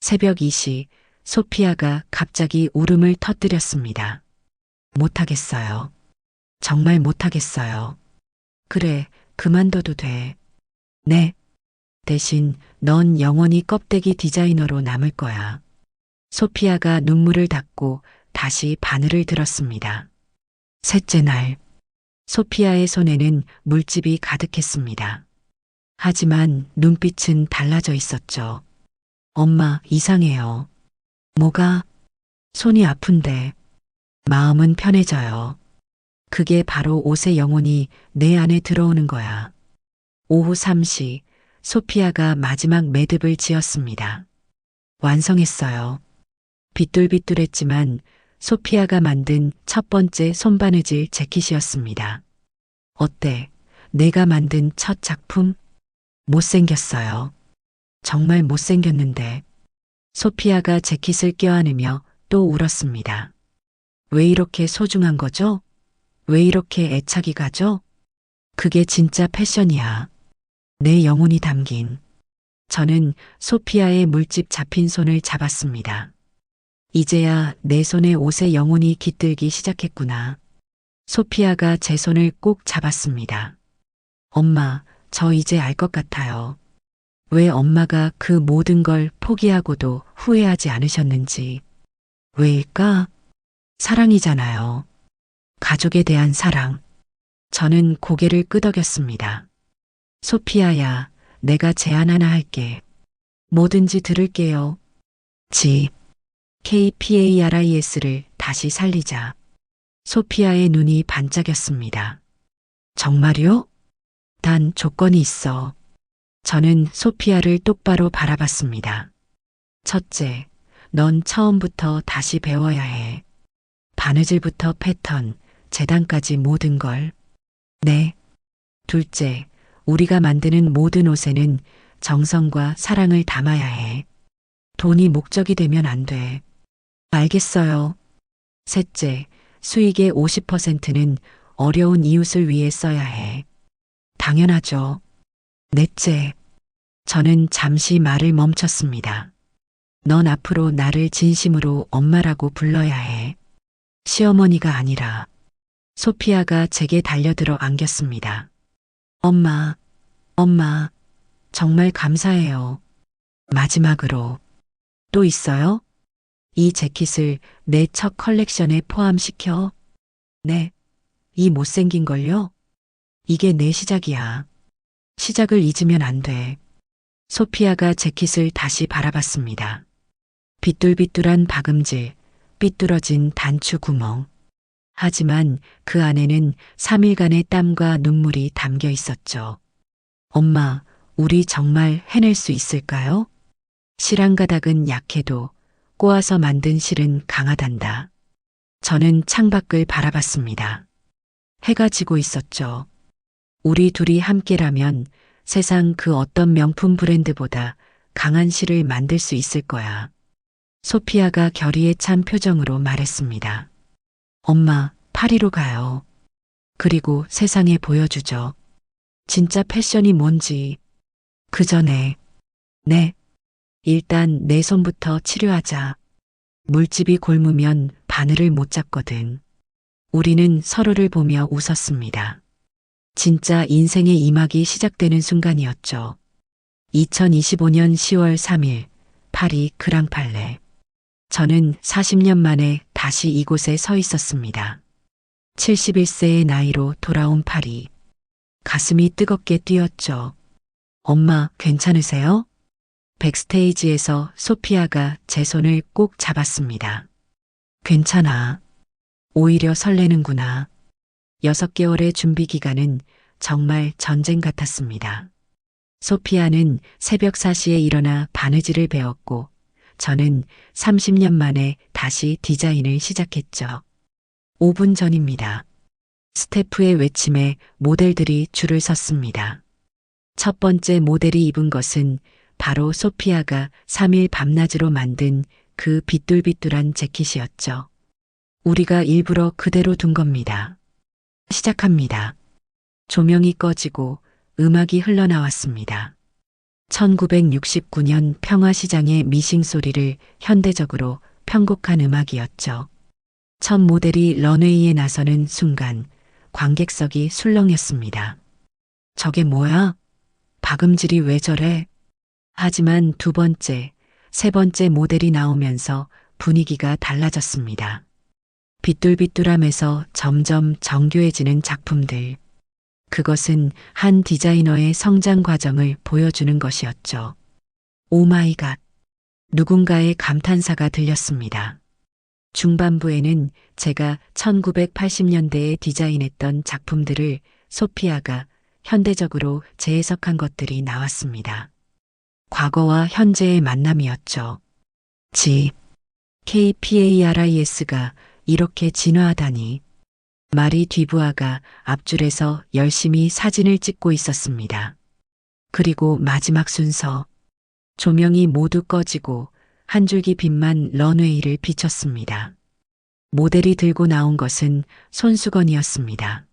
새벽 2시 소피아가 갑자기 울음을 터뜨렸습니다. 못하겠어요. 정말 못하겠어요. 그래, 그만둬도 돼. 네. 대신 넌 영원히 껍데기 디자이너로 남을 거야. 소피아가 눈물을 닦고 다시 바늘을 들었습니다. 셋째 날, 소피아의 손에는 물집이 가득했습니다. 하지만 눈빛은 달라져 있었죠. 엄마, 이상해요. 뭐가? 손이 아픈데. 마음은 편해져요. 그게 바로 옷의 영혼이 내 안에 들어오는 거야. 오후 3시, 소피아가 마지막 매듭을 지었습니다. 완성했어요. 비뚤비뚤했지만 소피아가 만든 첫 번째 손바느질 재킷이었습니다. 어때? 내가 만든 첫 작품? 못생겼어요. 정말 못생겼는데. 소피아가 재킷을 껴안으며 또 울었습니다. 왜 이렇게 소중한 거죠? 왜 이렇게 애착이 가죠? 그게 진짜 패션이야. 내 영혼이 담긴. 저는 소피아의 물집 잡힌 손을 잡았습니다. 이제야 내 손에 옷의 영혼이 깃들기 시작했구나. 소피아가 제 손을 꼭 잡았습니다. 엄마, 저 이제 알 것 같아요. 왜 엄마가 그 모든 걸 포기하고도 후회하지 않으셨는지. 왜일까? 사랑이잖아요. 가족에 대한 사랑. 저는 고개를 끄덕였습니다. 소피아야, 내가 제안 하나 할게. 뭐든지 들을게요. 집. KPARIS를 다시 살리자. 소피아의 눈이 반짝였습니다. 정말요? 단 조건이 있어. 저는 소피아를 똑바로 바라봤습니다. 첫째, 넌 처음부터 다시 배워야 해. 바느질부터 패턴, 재단까지 모든 걸. 네. 둘째, 우리가 만드는 모든 옷에는 정성과 사랑을 담아야 해. 돈이 목적이 되면 안 돼. 알겠어요. 셋째, 수익의 50%는 어려운 이웃을 위해 써야 해. 당연하죠. 넷째, 저는 잠시 말을 멈췄습니다. 넌 앞으로 나를 진심으로 엄마라고 불러야 해. 시어머니가 아니라. 소피아가 제게 달려들어 안겼습니다. 엄마, 엄마, 정말 감사해요. 마지막으로, 또 있어요? 이 재킷을 내 첫 컬렉션에 포함시켜? 네, 이 못생긴 걸요? 이게 내 시작이야. 시작을 잊으면 안 돼. 소피아가 재킷을 다시 바라봤습니다. 삐뚤삐뚤한 박음질, 삐뚤어진 단추 구멍. 하지만 그 안에는 3일간의 땀과 눈물이 담겨 있었죠. 엄마, 우리 정말 해낼 수 있을까요? 실한 가닥은 약해도 꼬아서 만든 실은 강하단다. 저는 창밖을 바라봤습니다. 해가 지고 있었죠. 우리 둘이 함께라면 세상 그 어떤 명품 브랜드보다 강한 실을 만들 수 있을 거야. 소피아가 결의에 찬 표정으로 말했습니다. 엄마, 파리로 가요. 그리고 세상에 보여주죠. 진짜 패션이 뭔지. 그 전에, 네. 일단 내 손부터 치료하자. 물집이 골무면 바늘을 못 잡거든. 우리는 서로를 보며 웃었습니다. 진짜 인생의 이막이 시작되는 순간이었죠. 2025년 10월 3일, 파리 그랑팔레. 저는 40년 만에 다시 이곳에 서 있었습니다. 71세의 나이로 돌아온 파리. 가슴이 뜨겁게 뛰었죠. 엄마, 괜찮으세요? 백스테이지에서 소피아가 제 손을 꼭 잡았습니다. 괜찮아. 오히려 설레는구나. 6개월의 준비 기간은 정말 전쟁 같았습니다. 소피아는 새벽 4시에 일어나 바느질을 배웠고 저는 30년 만에 다시 디자인을 시작했죠. 5분 전입니다. 스태프의 외침에 모델들이 줄을 섰습니다. 첫 번째 모델이 입은 것은 바로 소피아가 3일 밤낮으로 만든 그 비뚤비뚤한 재킷이었죠. 우리가 일부러 그대로 둔 겁니다. 시작합니다. 조명이 꺼지고 음악이 흘러나왔습니다. 1969년 평화시장의 미싱 소리를 현대적으로 편곡한 음악이었죠. 첫 모델이 런웨이에 나서는 순간 관객석이 술렁였습니다. 저게 뭐야? 박음질이 왜 저래? 하지만 두 번째, 세 번째 모델이 나오면서 분위기가 달라졌습니다. 비뚤비뚤함에서 점점 정교해지는 작품들. 그것은 한 디자이너의 성장 과정을 보여주는 것이었죠. 오 마이 갓. 누군가의 감탄사가 들렸습니다. 중반부에는 제가 1980년대에 디자인했던 작품들을 소피아가 현대적으로 재해석한 것들이 나왔습니다. 과거와 현재의 만남이었죠. KPARIS가 이렇게 진화하다니. 마리 뒤부아가 앞줄에서 열심히 사진을 찍고 있었습니다. 그리고 마지막 순서. 조명이 모두 꺼지고 한 줄기 빛만 런웨이를 비췄습니다. 모델이 들고 나온 것은 손수건이었습니다.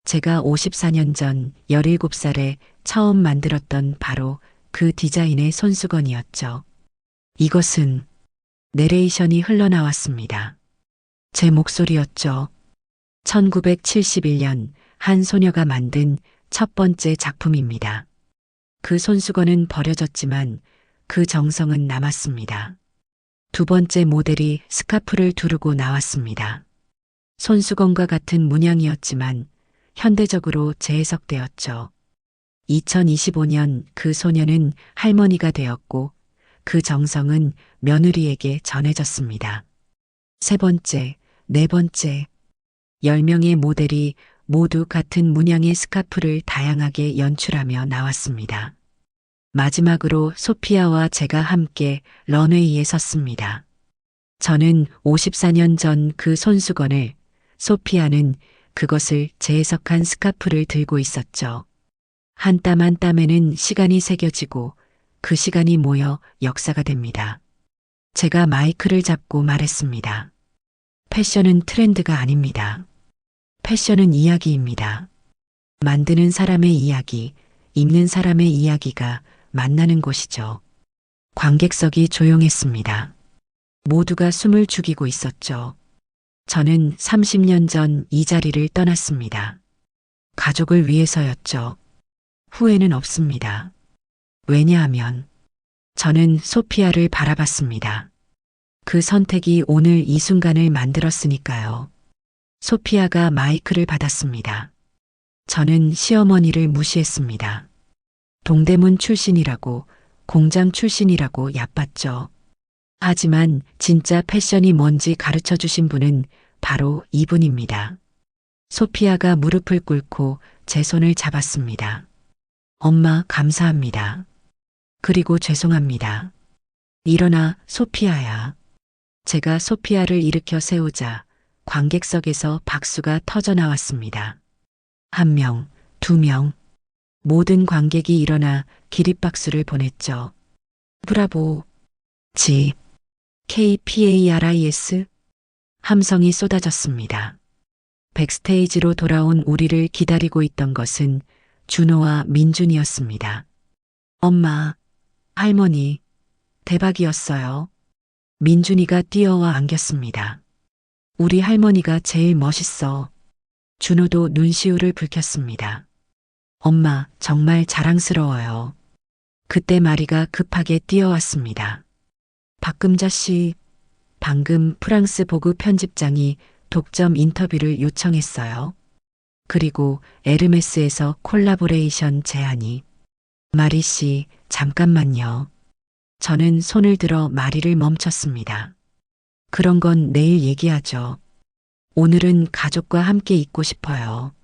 제가 54년 전 17살에 처음 만들었던 바로 그 디자인의 손수건이었죠. 이것은 내레이션이 흘러나왔습니다. 제 목소리였죠. 1971년 한 소녀가 만든 첫 번째 작품입니다. 그 손수건은 버려졌지만 그 정성은 남았습니다. 두 번째 모델이 스카프를 두르고 나왔습니다. 손수건과 같은 문양이었지만 현대적으로 재해석되었죠. 2025년 그 소녀는 할머니가 되었고 그 정성은 며느리에게 전해졌습니다. 세 번째, 네 번째, 10명의 모델이 모두 같은 문양의 스카프를 다양하게 연출하며 나왔습니다. 마지막으로 소피아와 제가 함께 런웨이에 섰습니다. 저는 54년 전 그 손수건을, 소피아는 그것을 재해석한 스카프를 들고 있었죠. 한 땀 한 땀에는 시간이 새겨지고 그 시간이 모여 역사가 됩니다. 제가 마이크를 잡고 말했습니다. 패션은 트렌드가 아닙니다. 패션은 이야기입니다. 만드는 사람의 이야기, 입는 사람의 이야기가 만나는 곳이죠. 관객석이 조용했습니다. 모두가 숨을 죽이고 있었죠. 저는 30년 전 이 자리를 떠났습니다. 가족을 위해서였죠. 후회는 없습니다. 왜냐하면 저는 소피아를 바라봤습니다. 그 선택이 오늘 이 순간을 만들었으니까요. 소피아가 마이크를 받았습니다. 저는 시어머니를 무시했습니다. 동대문 출신이라고, 공장 출신이라고 얕봤죠. 하지만 진짜 패션이 뭔지 가르쳐 주신 분은 바로 이분입니다. 소피아가 무릎을 꿇고 제 손을 잡았습니다. 엄마, 감사합니다. 그리고 죄송합니다. 일어나, 소피아야. 제가 소피아를 일으켜 세우자 관객석에서 박수가 터져 나왔습니다. 한 명, 두 명. 모든 관객이 일어나 기립박수를 보냈죠. 브라보. 집. KPARIS. 함성이 쏟아졌습니다. 백스테이지로 돌아온 우리를 기다리고 있던 것은 준호와 민준이었습니다. 엄마, 할머니, 대박이었어요. 민준이가 뛰어와 안겼습니다. 우리 할머니가 제일 멋있어. 준호도 눈시울을 붉혔습니다. 엄마, 정말 자랑스러워요. 그때 마리가 급하게 뛰어왔습니다. 박금자 씨, 방금 프랑스 보그 편집장이 독점 인터뷰를 요청했어요. 그리고 에르메스에서 콜라보레이션 제안이. 마리 씨, 잠깐만요. 저는 손을 들어 마리를 멈췄습니다. 그런 건 내일 얘기하죠. 오늘은 가족과 함께 있고 싶어요.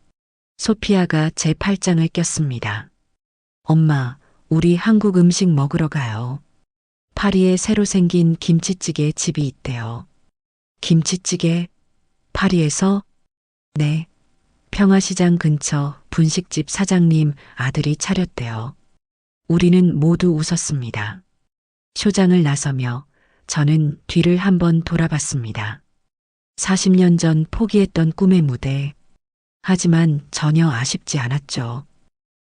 소피아가 제 팔짱을 꼈습니다. 엄마, 우리 한국 음식 먹으러 가요. 파리에 새로 생긴 김치찌개 집이 있대요. 김치찌개? 파리에서? 네. 평화시장 근처 분식집 사장님 아들이 차렸대요. 우리는 모두 웃었습니다. 쇼장을 나서며 저는 뒤를 한번 돌아봤습니다. 40년 전 포기했던 꿈의 무대. 하지만 전혀 아쉽지 않았죠.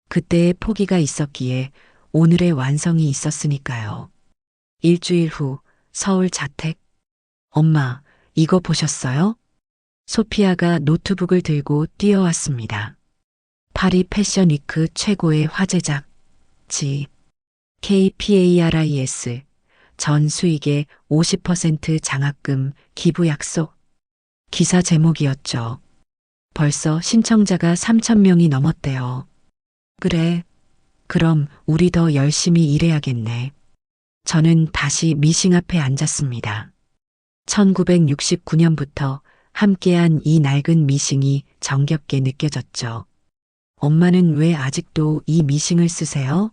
그때의 포기가 있었기에 오늘의 완성이 있었으니까요. 일주일 후 서울 자택. 엄마, 이거 보셨어요? 소피아가 노트북을 들고 뛰어왔습니다. 파리 패션 위크 최고의 화제작. 집. KPARIS. 전 수익의 50% 장학금 기부 약속. 기사 제목이었죠. 벌써 신청자가 3,000명이 넘었대요. 그래. 그럼 우리 더 열심히 일해야겠네. 저는 다시 미싱 앞에 앉았습니다. 1969년부터 함께한 이 낡은 미싱이 정겹게 느껴졌죠. 엄마는 왜 아직도 이 미싱을 쓰세요?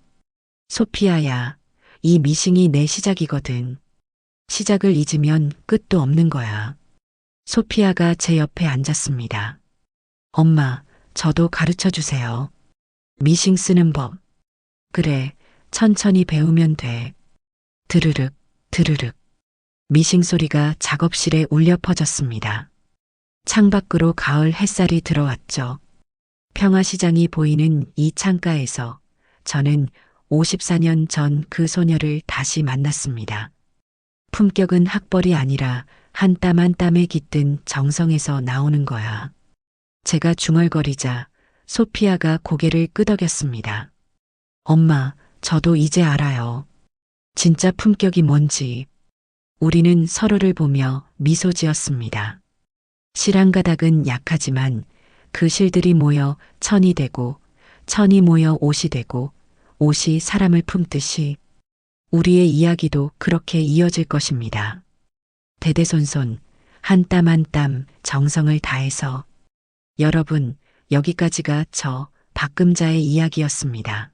소피아야, 이 미싱이 내 시작이거든. 시작을 잊으면 끝도 없는 거야. 소피아가 제 옆에 앉았습니다. 엄마, 저도 가르쳐 주세요. 미싱 쓰는 법. 그래, 천천히 배우면 돼. 드르륵, 드르륵. 미싱 소리가 작업실에 울려 퍼졌습니다. 창밖으로 가을 햇살이 들어왔죠. 평화시장이 보이는 이 창가에서 저는 54년 전 그 소녀를 다시 만났습니다. 품격은 학벌이 아니라 한 땀 한 땀에 깃든 정성에서 나오는 거야. 제가 중얼거리자 소피아가 고개를 끄덕였습니다. 엄마, 저도 이제 알아요. 진짜 품격이 뭔지. 우리는 서로를 보며 미소 지었습니다. 실한 가닥은 약하지만 그 실들이 모여 천이 되고, 천이 모여 옷이 되고, 옷이 사람을 품듯이 우리의 이야기도 그렇게 이어질 것입니다. 대대손손 한 땀 한 땀 정성을 다해서. 여러분, 여기까지가 저 박금자의 이야기였습니다.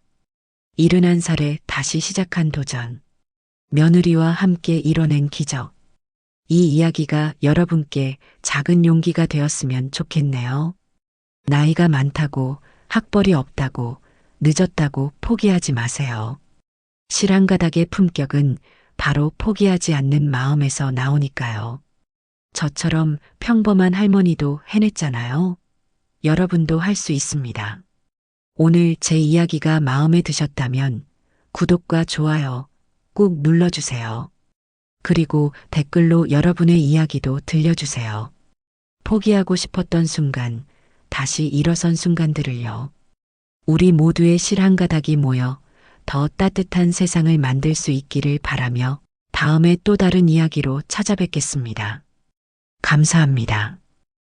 71살에 다시 시작한 도전. 며느리와 함께 이뤄낸 기적. 이 이야기가 여러분께 작은 용기가 되었으면 좋겠네요. 나이가 많다고, 학벌이 없다고, 늦었다고 포기하지 마세요. 실한가닥의 품격은 바로 포기하지 않는 마음에서 나오니까요. 저처럼 평범한 할머니도 해냈잖아요. 여러분도 할 수 있습니다. 오늘 제 이야기가 마음에 드셨다면 구독과 좋아요 꾹 눌러주세요. 그리고 댓글로 여러분의 이야기도 들려주세요. 포기하고 싶었던 순간, 다시 일어선 순간들을요. 우리 모두의 실한가닥이 모여 더 따뜻한 세상을 만들 수 있기를 바라며 다음에 또 다른 이야기로 찾아뵙겠습니다. 감사합니다.